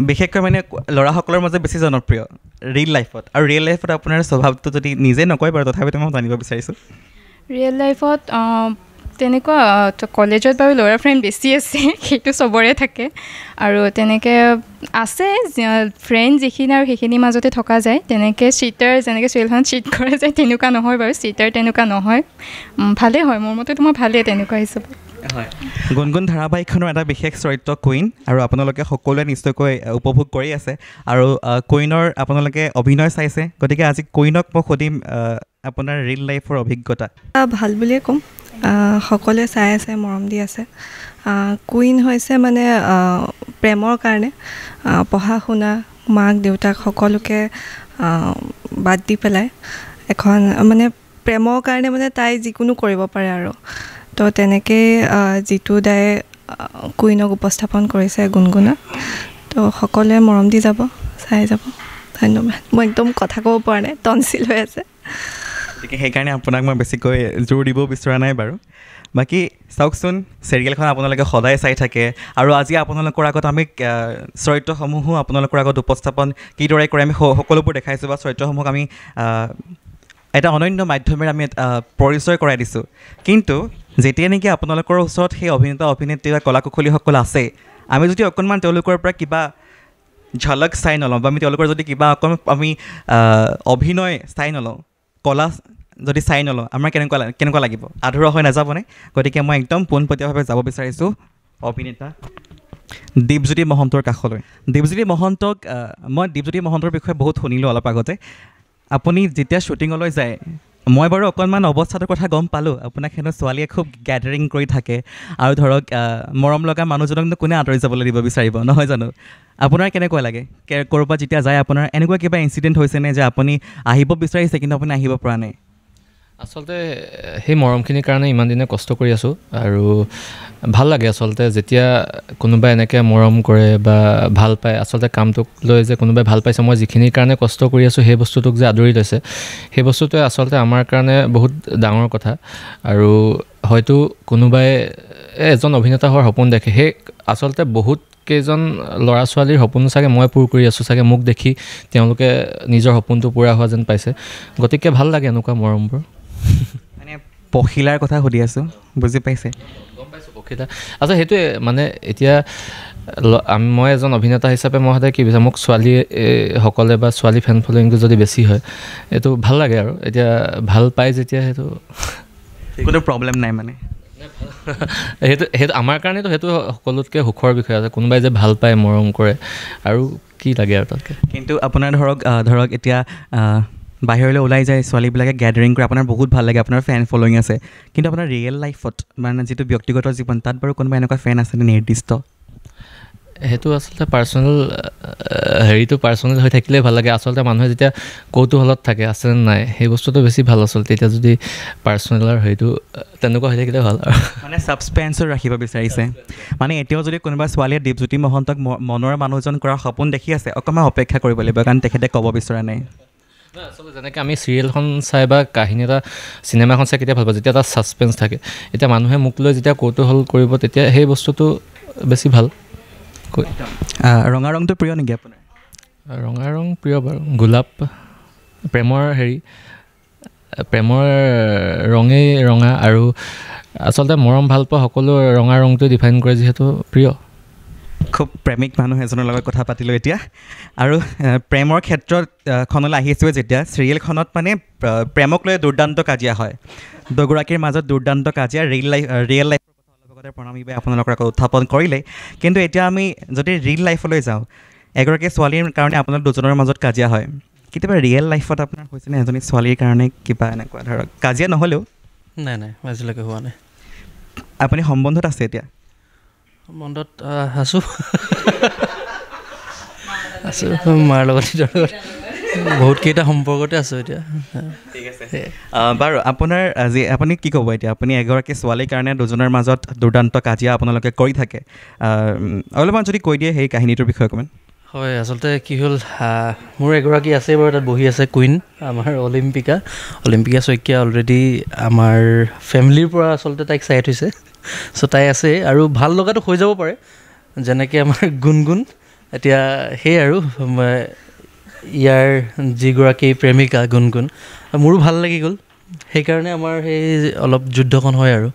বিশেষকৈ মানে ল'ৰাসকলৰ মাজত বেছি জনপ্ৰিয় ৰিয়েল লাইফত আৰু ৰিয়েল লাইফত আপোনাৰ স্বভাৱটো যদি নিজে নকয় বাৰু তথাপিতো মই জানিব বিচাৰিছোঁ ৰিয়েল লাইফত তেনেকুৱা কলেজত বাৰু ল'ৰা ফ্ৰেণ্ড বেছি আছে সেইটো চবৰে থাকে আৰু তেনেকৈ আছে ফ্ৰেণ্ড যিখিনি আৰু সেইখিনিৰ মাজতে থকা যায় তেনেকৈ চিটাৰ যেনেকৈ চিৰিয়েলখনত চিট কৰা যায় তেনেকুৱা নহয় বাৰু চিটাৰ তেনেকুৱা নহয় ভালেই হয় মোৰ মতেতো মই ভালেই তেনেকুৱা হিচাপে হয় গুণগুণ ধাৰাবাহিকখনৰ এটা বিশেষ চৰিত্ৰ কুইন আৰু আপোনালোকে সকলোৱে নিশ্চয়কৈ উপভোগ কৰি আছে আৰু কুইনৰ আপোনালোকে অভিনয় চাইছে গতিকে আজি কুইনক মই সুধিম আপোনাৰ ৰিয়েল লাইফৰ অভিজ্ঞতা ভাল বুলিয়ে ক'ম সকলোৱে চাই আছে মৰম দি আছে কুইন হৈছে মানে প্ৰেমৰ কাৰণে পঢ়া শুনা মাক দেউতাক সকলোকে বাদ দি পেলাই এখন মানে প্ৰেমৰ কাৰণে মানে তাই যিকোনো কৰিব পাৰে আৰু তো তেনেকৈ জিতু দায়ে কুইনক উপস্থাপন কৰিছে গুণগুণত তো সকলোৱে মৰম দি যাব চাই যাব ধন্যবাদ মই একদম কথা ক'ব পৰা নাই টনচিল হৈ আছে গতিকে সেইকাৰণে আপোনাক মই বেছিকৈ জোৰ দিব বিচৰা নাই বাৰু বাকী চাওকচোন চিৰিয়েলখন আপোনালোকে সদায় চাই থাকে আৰু আজি আপোনালোকৰ আগত আমি চৰিত্ৰসমূহো আপোনালোকৰ আগত উপস্থাপন কিদৰে কৰে আমি সকলোবোৰ দেখাইছোঁ বা চৰিত্ৰসমূহক আমি এটা অনন্য মাধ্যমেৰে আমি পৰিচয় কৰাই দিছোঁ কিন্তু যেতিয়া নেকি আপোনালোকৰ ওচৰত সেই অভিনেতা অভিনেত্ৰী বা কলা কুশলীসকল আছে আমি যদি অকণমান তেওঁলোকৰ পৰা কিবা ঝলক চাই নলওঁ বা আমি তেওঁলোকৰ যদি কিবা অকণমান আমি অভিনয় চাই নলওঁ কলা যদি চাই নলওঁ আমাৰ কেনেকুৱা লাগিব আধৰুৱা হৈ নাযাবনে গতিকে মই একদম পোনপটীয়াভাৱে যাব বিচাৰিছোঁ অভিনেতা দীপজ্যোতি মহন্তৰ কাষলৈ দীপজ্যোতি মহন্তক মই দীপজ্যোতি মহন্তৰ বিষয়ে বহুত শুনিলোঁ অলপ আগতে আপুনি যেতিয়া শ্বুটিঙলৈ যায় মই বাৰু অকণমান অৱস্থাটোৰ কথা গম পালোঁ আপোনাক হেনো ছোৱালীয়ে খুব গেডাৰিং কৰি থাকে আৰু ধৰক মৰম লগা মানুহজনকনো কোনে আঁতৰি যাবলৈ দিব বিচাৰিব নহয় জানো আপোনাৰ কেনেকুৱা লাগে ক'ৰবাত যেতিয়া যায় আপোনাৰ এনেকুৱা কিবা ইনচিডেণ্ট হৈছেনে যে আপুনি আহিব বিচাৰিছে কিন্তু আপুনি আহিব পৰা নাই আচলতে সেই মৰমখিনিৰ কাৰণে ইমান দিনে কষ্ট কৰি আছোঁ আৰু ভাল লাগে আচলতে যেতিয়া কোনোবাই এনেকৈ মৰম কৰে বা ভাল পায় আচলতে কামটোক লৈ যে কোনোবাই ভাল পাইছে মই যিখিনিৰ কাৰণে কষ্ট কৰি আছোঁ সেই বস্তুটোক যে আদৰি লৈছে সেই বস্তুটোৱে আচলতে আমাৰ কাৰণে বহুত ডাঙৰ কথা আৰু হয়তো কোনোবাই এজন অভিনেতা হোৱাৰ সপোন দেখে সেই আচলতে বহুত কেইজন ল'ৰা ছোৱালীৰ সপোন চাগে মই পূৰ কৰি আছোঁ চাগে মোক দেখি তেওঁলোকে নিজৰ সপোনটো পূৰা হোৱা যেন পাইছে গতিকে ভাল লাগে এনেকুৱা মৰমবোৰ মানে পখিলাৰ কথা সুধি আছোঁ বুজি পাইছে গম পাইছোঁ পখিলা আচ্ছা সেইটোৱে মানে এতিয়া মই এজন অভিনেতা হিচাপে মই সদায় কি বিচাৰোঁ মোক ছোৱালীসকলে বা ছোৱালী ফেন ফলোয়িংটো যদি বেছি হয় এইটো ভাল লাগে আৰু এতিয়া ভাল পায় যেতিয়া সেইটো কোনো প্ৰব্লেম নাই মানে সেইটো আমাৰ কাৰণেতো সেইটো সকলোতকৈ সুখৰ বিষয় আছে কোনোবাই যে ভাল পায় মৰম কৰে আৰু কি লাগে আৰু তাতকৈ কিন্তু আপোনাৰ ধৰক এতিয়া বাহিৰলৈ ওলাই যায় ছোৱালীবিলাকে গেডাৰিং কৰে আপোনাৰ বহুত ভাল লাগে আপোনাৰ ফেন ফলোয়িং আছে কিন্তু আপোনাৰ ৰিয়েল লাইফত মানে যিটো ব্যক্তিগত জীৱন তাত বাৰু কোনোবা এনেকুৱা ফেন আছেনে নিৰ্দিষ্ট সেইটো আচলতে পাৰ্চনেল হৈ থাকিলেই ভাল লাগে আচলতে মানুহে যেতিয়া কৌতূহলত থাকে আছেনে নাই সেই বস্তুটো বেছি ভাল আচলতে এতিয়া যদি পাৰ্চনেলৰ হেৰিটো তেনেকুৱা হৈ থাকিলে ভাল আৰু মানে ছাবস্পেন্সো ৰাখিব বিচাৰিছে মানে এতিয়াও যদি কোনোবা ছোৱালীয়ে দীপজ্যোতি মহন্তক মনৰ মানুহজন কৰাৰ সপোন দেখি আছে অকণমান অপেক্ষা কৰিব লাগিব কাৰণ তেখেতে ক'ব বিচৰা নাই আচলতে যেনেকৈ আমি চিৰিয়েলখন চাই বা কাহিনী এটা চিনেমাখন চাই কেতিয়া ভাল পাওঁ যেতিয়া এটা ছাছপেন্স থাকে এতিয়া মানুহে মোক লৈ যেতিয়া কৌতূহল কৰিব তেতিয়া সেই বস্তুটো বেছি ভাল ৰঙা ৰংটো প্ৰিয় নেকি আপোনাৰ ৰঙা ৰং প্ৰিয় বাৰু গোলাপ প্ৰেমৰ ৰঙেই ৰঙা আৰু আচলতে মৰম ভাল পোৱা সকলো ৰঙা ৰংটো ডিফাইন কৰে যিহেতু প্ৰিয় খুব প্ৰেমিক মানুহ এজনৰ লগত কথা পাতিলোঁ এতিয়া আৰু প্ৰেমৰ ক্ষেত্ৰত খনলৈ আহিছোঁ যেতিয়া চিৰিয়েলখনত মানে প্ৰেমক লৈ দুৰ্দান্ত কাজিয়া হয় দুগৰাকীৰ মাজত দুৰ্দান্ত কাজিয়া ৰিয়েল লাইফৰ কথা অলপ আগতে প্ৰণামী বাই আপোনালোকৰ আকৌ উত্থাপন কৰিলে কিন্তু এতিয়া আমি যদি ৰিয়েল লাইফলৈ যাওঁ এগৰাকী ছোৱালীৰ কাৰণে আপোনালোক দুজনৰ মাজত কাজিয়া হয় কেতিয়াবা ৰিয়েল লাইফত আপোনাৰ হৈছেনে এজনী ছোৱালীৰ কাৰণে কিবা এনেকুৱা ধৰক কাজিয়া নহ'লেও নাই আজিলৈকে হোৱা নাই আপুনি সম্বন্ধত আছে এতিয়া সম্বন্ধত আছোঁ মাৰ লগত বহুতকেইটা সম্পৰ্কতে আছোঁ এতিয়া ঠিক আছে বাৰু আপোনাৰ আজি আপুনি কি ক'ব এতিয়া আপুনি এগৰাকী ছোৱালীৰ কাৰণে দুজনৰ মাজত দুৰ্দান্ত কাজিয়া আপোনালোকে কৰি থাকে অলপমান যদি কৈ দিয়ে সেই কাহিনীটোৰ বিষয়ে অকণমান হয় আচলতে কি হ'ল মোৰ এগৰাকী আছে বাৰু তাত বহি আছে কুইন আমাৰ অলিম্পিকা শইকীয়া অলৰেডি আমাৰ ফেমিলিৰ পৰা আচলতে তাইক চাই থৈছে চ' তাই আছে আৰু ভাল লগাটো হৈ যাব পাৰে যেনেকৈ আমাৰ গুণগুণ এতিয়া সেই আৰু ইয়াৰ যিগৰাকী প্ৰেমিকা গুণগুণ মোৰো ভাল লাগি গ'ল সেইকাৰণে আমাৰ সেই অলপ যুদ্ধখন হয় আৰু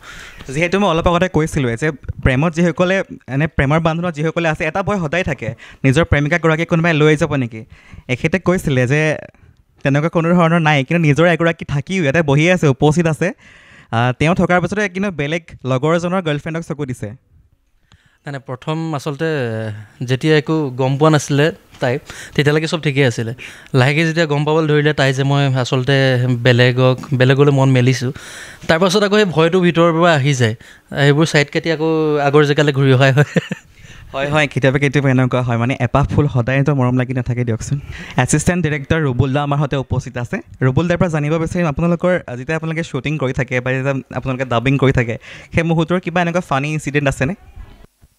যিহেতু মই অলপ আগতে কৈছিলোঁৱে যে প্ৰেমত যিসকলে এনে প্ৰেমৰ বান্ধোনত যিসকলে আছে এটা ভয় সদায় থাকে নিজৰ প্ৰেমিকাগৰাকীক কোনোবাই লৈ যাব নেকি এখেতে কৈছিলে যে তেনেকুৱা কোনো ধৰণৰ নাই কিন্তু নিজৰ এগৰাকী থাকিও ইয়াতে বহি আছে উপস্থিত আছে তেওঁ থকাৰ পাছতে কিন্তু বেলেগ লগৰ এজনৰ গাৰ্লফ্ৰেণ্ডক চকু দিছে নাই প্ৰথম আচলতে যেতিয়া একো গম পোৱা নাছিলে তাই তেতিয়ালৈকে চব ঠিকেই আছিলে লাহেকৈ যেতিয়া গম পাবলৈ ধৰিলে তাই যে মই আচলতে বেলেগলৈ মন মেলিছোঁ তাৰপাছত আকৌ সেই ভয়টো ভিতৰৰ পৰা আহি যায় সেইবোৰ ছাইড কাটি আকৌ আগৰ জেগালৈ ঘূৰি অহাই হয় কেতিয়াবা এনেকুৱা হয় মানে এপাহ ফুল সদায়তো মৰম লাগি নাথাকে দিয়কচোন এছিষ্টেণ্ট ডিৰেক্টৰ ৰুবুল দা আমাৰ সৈতে উপস্থিত আছে ৰুবুল দাৰ পৰা জানিব বিচাৰিম আপোনালোকৰ যেতিয়া আপোনালোকে শ্বুটিং কৰি থাকে বা যেতিয়া আপোনালোকে ডাবিং কৰি থাকে সেই মুহূৰ্তৰ কিবা এনেকুৱা ফানী ইনচিডেণ্ট আছেনে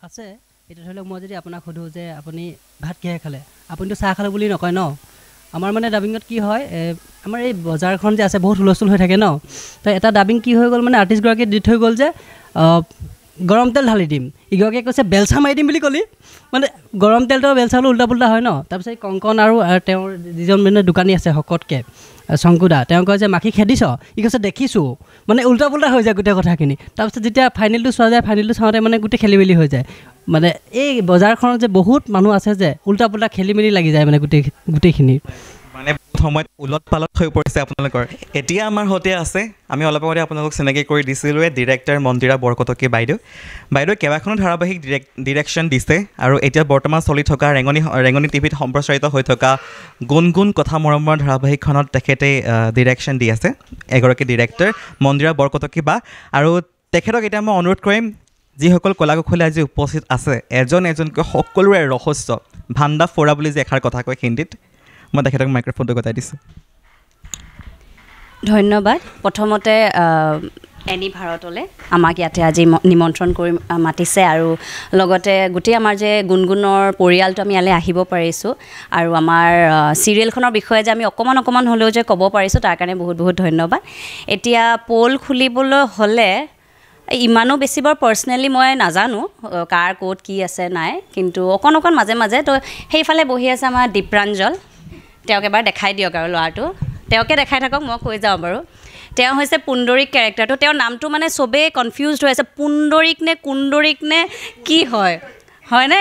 আছে এতিয়া ধৰি লওক মই যদি আপোনাক সোধোঁ যে আপুনি ভাত কিহে খালে আপুনিতো চাহ খালে বুলি নকয় ন আমাৰ মানে ডাবিঙত কি হয় আমাৰ এই বজাৰখন যে আছে বহুত হুলস্থুল হৈ থাকে ন তো এটা ডাবিং কি হৈ গ'ল মানে আৰ্টিষ্টগৰাকীয়ে দি থৈ গ'ল যে গৰম তেল ঢালি দিম ইগৰাকীয়ে কৈছে বেলচা মাৰি দিম বুলি ক'লি মানে গৰম তেলটো বেলচাটো উল্টা পুল্টা হয় ন তাৰপিছত কংকন আৰু তেওঁৰ যিজন মানে দোকানী আছে শকতকৈ শংকুদা তেওঁ কয় যে মাখি খেদিছ ই কৈছে দেখিছোঁ মানে উল্টা পুল্টা হৈ যায় গোটেই কথাখিনি তাৰপিছত যেতিয়া ফাইনেলটো চোৱা যায় ফাইনেলটো চাওঁতে মানে গোটেই খেলি মেলি হৈ যায় মানে এই বজাৰখনত যে বহুত মানুহ আছে যে উল্টা পুল্টা খেলি মেলি লাগি যায় মানে গোটেইখিনি মানে সময়ত উলট পালট হৈ পৰিছে আপোনালোকৰ এতিয়া আমাৰ সৈতে আছে আমি অলপ আগতে আপোনালোকক চিনাকি কৰি দিছিলোঁ ডিৰেক্টৰ মন্দিৰা বৰকটকী বাইদেউ কেইবাখনো ধাৰাবাহিক ডিৰেকশ্যন দিছে আৰু এতিয়া বৰ্তমান চলি থকা ৰেঙনি টিভিত সম্প্ৰচাৰিত হৈ থকা গুণগুণ কথা মৰমৰ ধাৰাবাহিকখনত তেখেতে ডিৰেকশ্যন দি আছে এগৰাকী ডিৰেক্টৰ মন্দিৰা বৰকটকী বা আৰু তেখেতক এতিয়া মই অনুৰোধ কৰিম যিসকল কলা কুশলী আজি উপস্থিত আছে এজনকৈ সকলোৰে ৰহস্য ভাণ্ডা ফোৰা বুলি যে এষাৰ কথা কয় হিন্দীত মই তেখেতক মাইক্ৰফোনটো গতাই দিছোঁ ধন্যবাদ প্ৰথমতে এনি ভাৰতলৈ আমাক ইয়াতে আজি নিমন্ত্ৰণ কৰি মাতিছে আৰু লগতে গোটেই আমাৰ যে গুণগুণৰ পৰিয়ালটো আমি ইয়ালৈ আহিব পাৰিছোঁ আৰু আমাৰ চিৰিয়েলখনৰ বিষয়ে যে আমি অকণমান হ'লেও যে ক'ব পাৰিছোঁ তাৰ কাৰণে বহুত বহুত ধন্যবাদ এতিয়া পল খুলিবলৈ হ'লে ইমানো বেছি বৰ পাৰ্চনেলি মই নাজানো কাৰ ক'ত কি আছে নাই কিন্তু অকণ মাজে মাজে তো সেইফালে বহি আছে আমাৰ দীপ্ৰাঞ্জল তেওঁক এবাৰ দেখাই দিয়ক আৰু ল'ৰাটো তেওঁকে দেখাই থাকক মই কৈ যাওঁ বাৰু তেওঁ হৈছে পুণ্ডৰিক কেৰেক্টাৰটো তেওঁৰ নামটো মানে চবেই কনফিউজড হৈ আছে পুণ্ডৰিক নে কুণ্ডৰিক নে কি হয়নে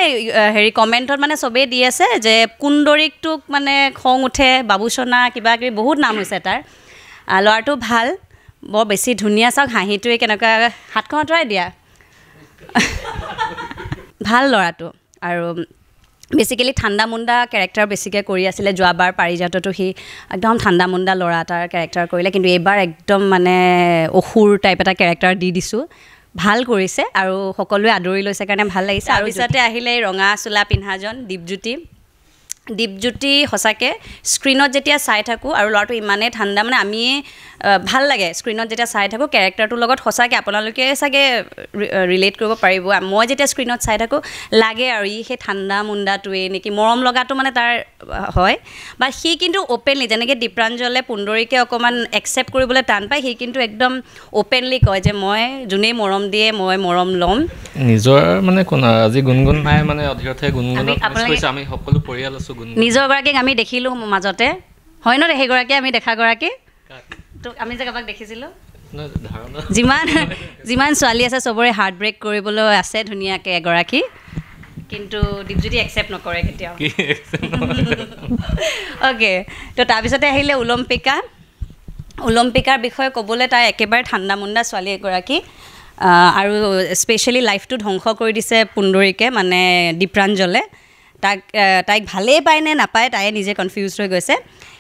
হেৰি কমেণ্টত মানে চবেই দি আছে যে কুণ্ডৰিকটোক মানে খং উঠে বাবুচনা কিবা কিবি বহুত নাম হৈছে তাৰ ল'ৰাটো ভাল বৰ বেছি ধুনীয়া চাওক হাঁহিটোৱে কেনেকুৱা হাতখন আঁতৰাই দিয়া ভাল ল'ৰাটো আৰু বেছিকেলি ঠাণ্ডা মুণ্ডা কেৰেক্টাৰ বেছিকৈ কৰি আছিলে যোৱাবাৰ পাৰিজাততো সি একদম ঠাণ্ডা মুণ্ডা ল'ৰা এটাৰ কেৰেক্টাৰ কৰিলে কিন্তু এইবাৰ একদম মানে অসুৰ টাইপ এটা কেৰেক্টাৰ দি দিছোঁ ভাল কৰিছে আৰু সকলোৱে আদৰি লৈছে কাৰণে ভাল লাগিছে আৰু পিছতে আহিলে এই ৰঙা চোলা পিন্ধাজন দীপজ্যোতি সঁচাকৈ স্ক্ৰীণত যেতিয়া চাই থাকোঁ আৰু ল'ৰাটো ইমানেই ঠাণ্ডা মানে আমি ভাল লাগে স্ক্ৰীণত যেতিয়া চাই থাকোঁ কেৰেক্টাৰটোৰ লগত সঁচাকৈ আপোনালোকে চাগে ৰিলেট কৰিব পাৰিব মই যেতিয়া স্ক্ৰীণত চাই থাকোঁ লাগে আৰু ই সেই ঠাণ্ডা মুণ্ডাটোৱে নেকি মৰম লগাটো মানে তাৰ হয় বা সি কিন্তু অ'পেনলি যেনেকৈ দীপ্ৰাঞ্জলে পুণ্ডৰীকে অকণমান একচেপ্ট কৰিবলৈ টান পায় সি কিন্তু একদম অ'পেনলি কয় যে মই যোনেই মৰম দিয়ে মই মৰম ল'ম নিজৰ মানে আজি গুণগুণ নাই মানে অধিৰথে গুণগুণক আমি সকলো পৰিয়াল আছোঁ নিজৰগৰাকীক আমি দেখিলোঁ মাজতে হয় ন সেইগৰাকী আমি দেখাগৰাকী তো আমি যে কাৰোবাক দেখিছিলোঁ যিমান ছোৱালী আছে চবৰে হাৰ্ট ব্ৰেক কৰিবলৈ আছে ধুনীয়াকৈ এগৰাকী কিন্তু দীপজ্যোতি একচেপ্ট নকৰে কেতিয়াও অ'কে তো তাৰপিছতে আহিলে ওলম্পিকাৰ বিষয়ে ক'বলৈ তাই একেবাৰে ঠাণ্ডা মুণ্ডা ছোৱালী এগৰাকী আৰু স্পেচিয়েলি লাইফটো ধ্বংস কৰি দিছে পুণ্ডৰীকে মানে দীপ্ৰাঞ্জলে তাইক ভালেই পায় নে নাপায় তাই নিজে কনফিউজ হৈ গৈছে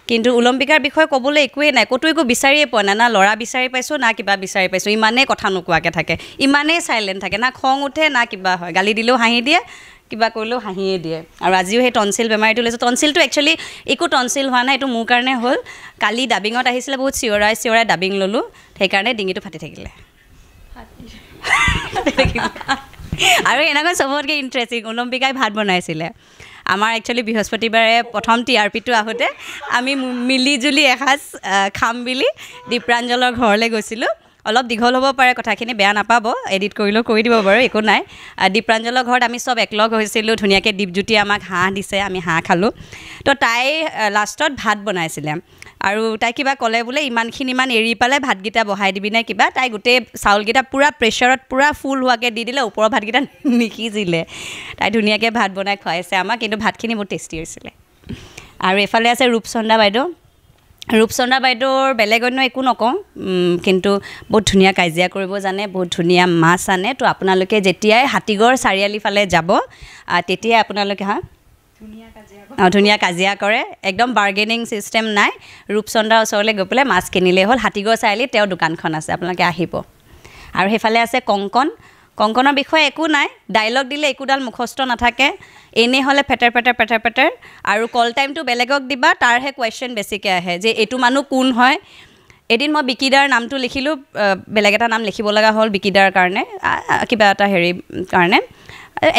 কিন্তু ওলম্পিকাৰ বিষয়ে ক'বলৈ একোৱেই নাই ক'তো একো বিচাৰিয়ে পোৱা নাই না ল'ৰা বিচাৰি পাইছোঁ না কিবা বিচাৰি পাইছোঁ ইমানেই কথা নোকোৱাকৈ থাকে ইমানেই চাইলেণ্ট থাকে না খং উঠে না কিবা হয় গালি দিলেও হাঁহি দিয়ে কিবা কৰিলেও হাঁহিয়ে দিয়ে আৰু আজিও সেই টনচিল বেমাৰীটো লৈছোঁ টনচিলটো একচুৱেলি একো টনচিল হোৱা নাই এইটো মোৰ কাৰণে হ'ল কালি ডাবিঙত আহিছিলে বহুত চিঞৰাই ডাবিং ল'লোঁ সেইকাৰণে ডিঙিটো ফাটি থাকিলে আৰু এনেকৈ চবতকৈ ইণ্টাৰেষ্টিং ওলম্পিকাই ভাত বনাইছিলে আমাৰ একচুৱেলি বৃহস্পতিবাৰে প্ৰথম TRPটো আহোঁতে আমি মিলিজুলি এসাঁজ খাম বুলি দীপ্ৰাঞ্জলৰ ঘৰলৈ গৈছিলোঁ অলপ দীঘল হ'ব পাৰে কথাখিনি বেয়া নাপাব এডিট কৰিলেও কৰি দিব বাৰু একো নাই দীপ্ৰাঞ্জলৰ ঘৰত আমি চব একলগ হৈছিলোঁ ধুনীয়াকৈ দীপজ্যোতি আমাক হাঁহ দিছে আমি হাঁহ খালোঁ তো তাই লাষ্টত ভাত বনাইছিলে আৰু তাই কিবা ক'লে বোলে ইমান এৰি পালে ভাতকেইটা বহাই দিবি নে কিবা তাই গোটেই চাউলকেইটা পূৰা প্ৰেছাৰত পূৰা ফুল হোৱাকৈ দি দিলে ওপৰৰ ভাতকেইটা নিসিজিলে তাই ধুনীয়াকৈ ভাত বনাই খুৱাইছে আমাক কিন্তু ভাতখিনি বহুত টেষ্টি হৈছিলে আৰু এফালে আছে ৰূপচন্দা বাইদেউৰ বেলেগ অন্য একো নকওঁ কিন্তু বহুত ধুনীয়া কাজিয়া কৰিব জানে বহুত ধুনীয়া মাছ আনে তো আপোনালোকে যেতিয়াই হাতীগড় চাৰিআলি ফালে যাব তেতিয়াই আপোনালোকে ধুনীয়া কাজিয়া কৰে একদম বাৰ্গেনিং ছিষ্টেম নাই ৰূপচন্দাৰ ওচৰলৈ গৈ পেলাই মাছ কিনিলেই হ'ল হাতীগড় চাৰিআলিত তেওঁৰ দোকানখন আছে আপোনালোকে আহিব আৰু সেইফালে আছে কংকনৰ বিষয়ে একো নাই ডাইলগ দিলে একোডাল মুখস্থ নাথাকে এনেই হ'লে পেটাৰ আৰু কল টাইমটো বেলেগক দিবা তাৰহে কুৱেশ্যন বেছিকৈ আহে যে এইটো মানুহ কোন হয় এদিন মই বিকিদাৰ নামটো লিখিলোঁ বেলেগ এটা নাম লিখিব লগা হ'ল বিকিদাৰ কাৰণে কিবা এটা হেৰি কাৰণে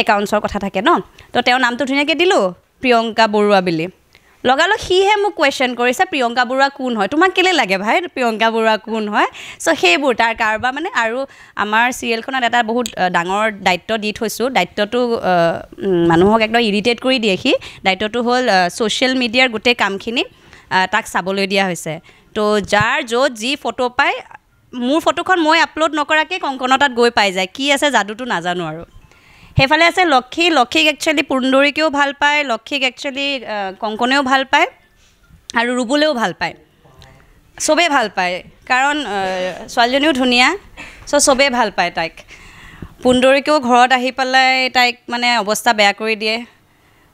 একাউণ্টছৰ কথা থাকে ন তো তেওঁৰ নামটো ধুনীয়াকৈ দিলোঁ প্ৰিয়ংকা বৰুৱা বুলি লগালগ সিহে মোক কুৱেশ্যন কৰিছে প্ৰিয়ংকা বৰুৱা কোন হয় তোমাক কেলে লাগে ভাই প্ৰিয়ংকা বৰুৱা কোন হয় চ' সেইবোৰ তাৰ কাৰোবাৰ মানে আৰু আমাৰ চিৰিয়েলখনত এটা বহুত ডাঙৰ দায়িত্ব দি থৈছোঁ দায়িত্বটো মানুহক একদম ইৰিটেট কৰি দিয়ে সি দায়িত্বটো হ'ল ছ'চিয়েল মিডিয়াৰ গোটেই কামখিনি তাক চাবলৈ দিয়া হৈছে তো যাৰ য'ত যি ফটো পায় মোৰ ফটোখন মই আপলোড নকৰাকৈ কংকনৰ তাত গৈ পাই যায় কি আছে যাদুটো নাজানো আৰু সেইফালে আছে লক্ষীক একচুৱেলি পুন্দৰীকেও ভাল পায় লক্ষীক একচুৱেলি কংকনেও ভাল পায় আৰু ৰুবুলেও ভাল পায় চবেই ভাল পায় কাৰণ ছোৱালীজনীও ধুনীয়া চ' চবেই ভাল পায় তাইক পুন্দৰীকেও ঘৰত আহি পেলাই তাইক মানে অৱস্থা বেয়া কৰি দিয়ে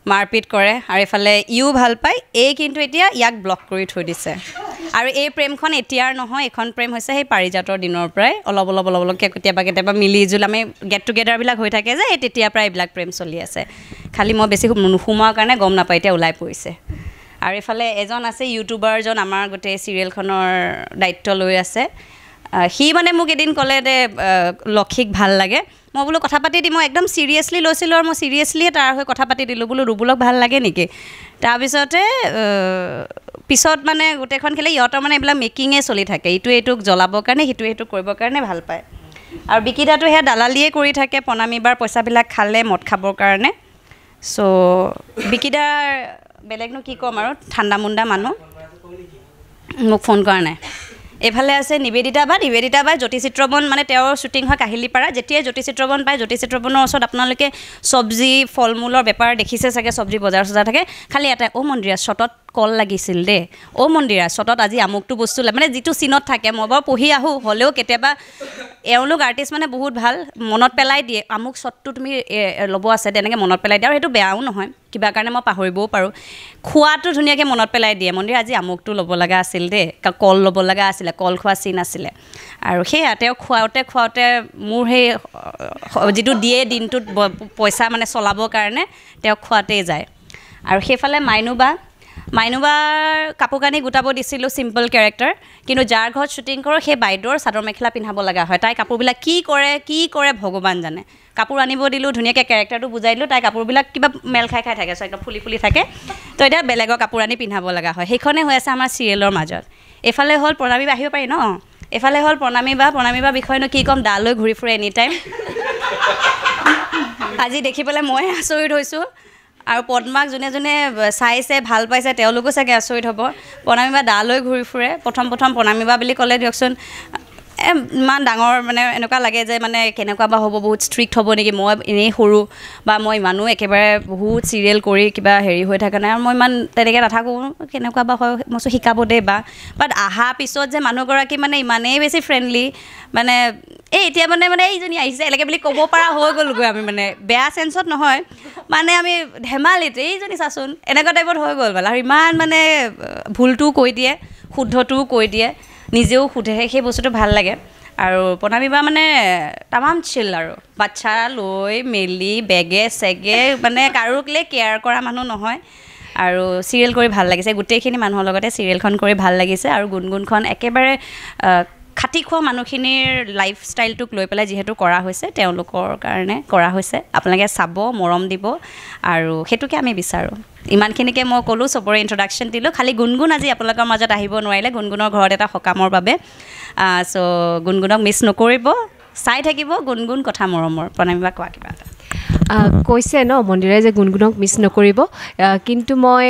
মাৰপিট কৰে আৰু এইফালে ইও ভাল পায় কিন্তু এতিয়া ইয়াক ব্লক কৰি থৈ দিছে আৰু এই প্ৰেমখন এতিয়াৰ নহয় এইখন প্ৰেম হৈছে সেই পাৰিজাতৰ দিনৰ পৰাই অলপকৈ কেতিয়াবা মিলি জুল আমি গেট টুগেডাৰবিলাক হৈ থাকে যে তেতিয়াৰ পৰাই এইবিলাক প্ৰেম চলি আছে খালি মই বেছি নোসোমোৱাৰ কাৰণে গম নাপায় এতিয়া ওলাই পৰিছে আৰু এইফালে এজন আছে ইউটিউবাৰজন আমাৰ গোটেই চিৰিয়েলখনৰ দায়িত্ব লৈ আছে সি মানে মোক এদিন ক'লে দে লক্ষীক ভাল লাগে মই বোলো কথা পাতি দিম মই একদম চিৰিয়াছলি লৈছিলোঁ আৰু মই চিৰিয়াছলিয়ে তাৰ হৈ কথা পাতি দিলোঁ বোলো ৰুবুলক ভাল লাগে নেকি তাৰপিছতে পিছত মানে গোটেইখন খেলে ইহঁতৰ মানে এইবিলাক মেকিঙে চলি থাকে ইটোৱে এইটোক জ্বলাবৰ কাৰণে সিটোৱে সেইটোক কৰিবৰ কাৰণে ভাল পায় আৰু বিকিদাটো সেয়া দালালিয়ে কৰি থাকে প্ৰণামীবাৰ পইচাবিলাক খালে মদ খাবৰ কাৰণে চ' বিকিদাৰ বেলেগনো কি ক'ম আৰু ঠাণ্ডা মুণ্ডা মানুহ মোক ফোন কৰা নাই এইফালে আছে নিবেদিতা বাই জ্যোতিচিত্ৰবন মানে তেওঁৰ শ্বুটিং হয় কাহিলীপাৰা যেতিয়াই জ্যোতিচিত্ৰবন পায় জ্যোতিচিত্ৰবনৰ ওচৰত আপোনালোকে চব্জি ফল মূলৰ বেপাৰ দেখিছে চাগে চব্জি বজাৰ চজাৰ থাকে খালি এটাই মন্দিৰা শ্বটত কল লাগিছিল দেই মন্দিৰা শ্বটত আজি আমুকটো বস্তু মানে যিটো চিনত থাকে মই বাৰু পঢ়ি আহোঁ হ'লেও কেতিয়াবা এওঁলোক আৰ্টিষ্ট মানে বহুত ভাল মনত পেলাই দিয়ে আমুক শ্বটটো তুমি ল'ব আছে তেনেকৈ মনত পেলাই দিয়ে আৰু সেইটো বেয়াও নহয় কিবা কাৰণে মই পাহৰিবও পাৰোঁ খোৱাটো ধুনীয়াকৈ মনত পেলাই দিয়ে মন্দিৰ আজি আমুকটো ল'ব লগা আছিল দেই কল ল'ব লগা আছিলে কল খোৱা চিন আছিলে আৰু সেয়া তেওঁ খুৱাওঁতে মোৰ সেই যিটো দিয়ে দিনটোত পইচা মানে চলাবৰ কাৰণে তেওঁক খোৱাতেই যায় আৰু সেইফালে মাইনুবাৰ কাপোৰ কানি গোটাব দিছিলোঁ চিম্পল কেৰেক্টাৰ কিন্তু যাৰ ঘৰত শ্বুটিং কৰোঁ সেই বাইদেউৰ চাদৰ মেখেলা পিন্ধাব লগা হয় তাই কাপোৰবিলাক কি কৰে ভগৱান জানে কাপোৰ আনিব দিলোঁ ধুনীয়াকৈ কেৰেক্টাৰটো বুজাই দিলোঁ তাই কাপোৰবিলাক কিবা মেল খাই থাকে চ' একদম ফুলি থাকে তো এতিয়া বেলেগৰ কাপোৰ আনি পিন্ধাব লগা হয় সেইখনেই হৈ আছে আমাৰ চিৰিয়েলৰ মাজত এইফালে হ'ল প্ৰণামীবা আহিব পাৰি ন এইফালে হ'ল প্ৰণামীবা বিষয়েনো কি ক'ম দালৈ ঘূৰি ফুৰে এনি টাইম আজি দেখি পেলাই মই আচৰিত হৈছোঁ আৰু পদ্মাক যোনে চাইছে ভাল পাইছে তেওঁলোকো চাগে আচৰিত হ'ব প্ৰণামীবা দালৈ ঘূৰি ফুৰে প্ৰথম প্ৰণামীবা বুলি ক'লে দিয়কচোন ইমান ডাঙৰ মানে এনেকুৱা লাগে যে মানে কেনেকুৱা বা হ'ব বহুত ষ্ট্ৰিক্ট হ'ব নেকি মই এনেই সৰু বা মই ইমানো একেবাৰে বহুত চিৰিয়েল কৰি কিবা হেৰি হৈ থকা নাই আৰু মই ইমান তেনেকৈ নাথাকোঁ কেনেকুৱা বা হয় মই শিকাব দেই বাট অহা পিছত যে মানুহগৰাকী মানে ইমানেই বেছি ফ্ৰেণ্ডলি মানে এতিয়া মানে এইজনী আহিছে এনেকৈ বুলি ক'ব পৰা হৈ গ'লগৈ আমি মানে বেয়া চেঞ্চত নহয় মানে আমি ধেমালিতে এইজনী চাচোন এনেকুৱা টাইপত হৈ গ'ল আৰু ইমান মানে ভুলটোও কৈ দিয়ে শুদ্ধটোও কৈ দিয়ে নিজেও সোধে সেই বস্তুটো ভাল লাগে আৰু প্ৰণামীবা মানে তামাম চিল আৰু বাচ্ছা লৈ মেলি বেগে চেগে মানে কাৰোকলৈ কেয়াৰ কৰা মানুহ নহয় আৰু চিৰিয়েল কৰি ভাল লাগিছে গোটেইখিনি মানুহৰ লগতে চিৰিয়েলখন কৰি ভাল লাগিছে আৰু গুণগুণখন একেবাৰে খাটি খোৱা মানুহখিনিৰ লাইফষ্টাইলটোক লৈ পেলাই যিহেতু কৰা হৈছে তেওঁলোকৰ কাৰণে কৰা হৈছে আপোনালোকে চাব মৰম দিব আৰু সেইটোকে আমি বিচাৰোঁ ইমানখিনিকে মই ক'লোঁ চবৰে ইণ্ট্ৰডাকশ্যন দিলোঁ খালি গুণগুণ আজি আপোনালোকৰ মাজত আহিব নোৱাৰিলে গুণগুণৰ ঘৰত এটা সকামৰ বাবে চ' গুণগুণক মিছ নকৰিব চাই থাকিব গুণগুণ কথা মৰমৰ প্ৰণামীবা কোৱা কিবা এটা কৈছে ন মন্দিৰাই যে গুণগুণক মিছ নকৰিব কিন্তু মই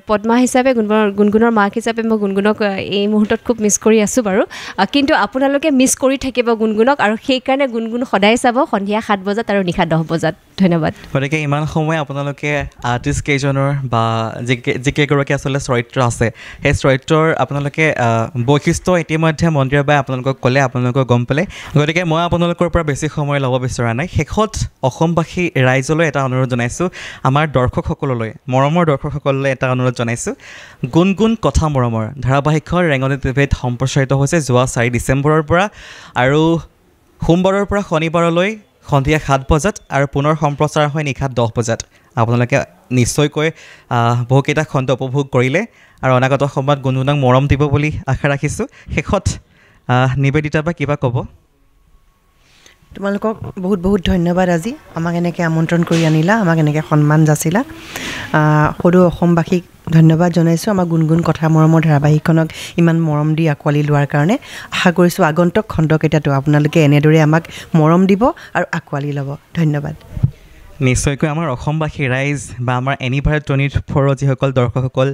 পদ্মা হিচাপে গুণগুণৰ মাক হিচাপে মই গুণগুণক এই মুহূৰ্তত খুব মিছ কৰি আছোঁ বাৰু কিন্তু আপোনালোকে মিছ কৰি থাকিব গুণগুণক আৰু সেইকাৰণে গুণগুণ সদায় চাব সন্ধিয়া 7 বজাত আৰু নিশা 10 বজাত ধন্যবাদ গতিকে ইমান সময় আপোনালোকে আৰ্টিষ্ট কেইজনৰ বা যিকেইগৰাকী আচলতে চৰিত্ৰ আছে সেই চৰিত্ৰৰ আপোনালোকে বৈশিষ্ট্য ইতিমধ্যে মন্দিৰবাই আপোনালোকক ক'লে আপোনালোকক গম পালে গতিকে মই আপোনালোকৰ পৰা বেছি সময় ল'ব বিচৰা নাই শেষত অসমবাসী ৰাইজলৈ এটা অনুৰোধ জনাইছোঁ আমাৰ দৰ্শকসকললৈ মৰমৰ দৰ্শকসকললৈ এটা অনুৰোধ জনাইছোঁ গুণগুণ কথা মৰমৰ ধাৰাবাহিকৰ ৰেঙনি টিভিত সম্প্ৰচাৰিত হৈছে যোৱা 4 ডিচেম্বৰৰ পৰা আৰু সোমবাৰৰ পৰা শনিবাৰলৈ সন্ধিয়া 7 বজাত আৰু পুনৰ সম্প্ৰচাৰ হয় নিশা 10 বজাত আপোনালোকে নিশ্চয়কৈ বহুকেইটা খণ্ড উপভোগ কৰিলে আৰু অনাগত সময়ত গুণগুণক মৰম দিব বুলি আশা ৰাখিছোঁ শেষত নিবেদিতা বা কিবা ক'ব তোমালোকক বহুত বহুত ধন্যবাদ আজি আমাক এনেকৈ আমন্ত্ৰণ কৰি আনিলা আমাক এনেকৈ সন্মান যাচিলা সৰু অসমবাসীক ধন্যবাদ জনাইছোঁ আমাৰ গুণগুণ কথা মৰমৰ ধাৰাবাহিকখনক ইমান মৰম দি আঁকোৱালি লোৱাৰ কাৰণে আশা কৰিছোঁ আগন্তুক খণ্ডকেইটাতো আপোনালোকে এনেদৰে আমাক মৰম দিব আৰু আঁকোৱালি ল'ব ধন্যবাদ নিশ্চয়কৈ আমাৰ অসমবাসী ৰাইজ বা আমাৰ এনি ভাৰত 24 যিসকল দৰ্শকসকল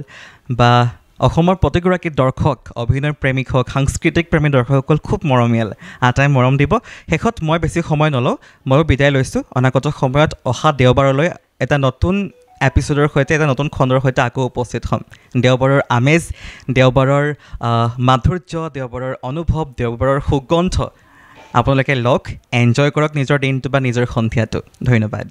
বা অসমৰ প্ৰতিগৰাকী দৰ্শক অভিনয় প্ৰেমিক হওক সাংস্কৃতিক প্ৰেমী দৰ্শকসকল খুব মৰমীয়াল আটাই মৰম দিব শেষত মই বেছি সময় নলওঁ ময়ো বিদায় লৈছোঁ অনাগত সময়ত অহা দেওবাৰলৈ এটা নতুন এপিছ'ডৰ সৈতে এটা নতুন খণ্ডৰ সৈতে আকৌ উপস্থিত হ'ম দেওবাৰৰ আমেজ দেওবাৰৰ মাধুৰ্য দেওবাৰৰ অনুভৱ দেওবাৰৰ সুগন্ধ আপোনালোকে লওক এনজয় কৰক নিজৰ দিনটো বা নিজৰ সন্ধিয়াটো ধন্যবাদ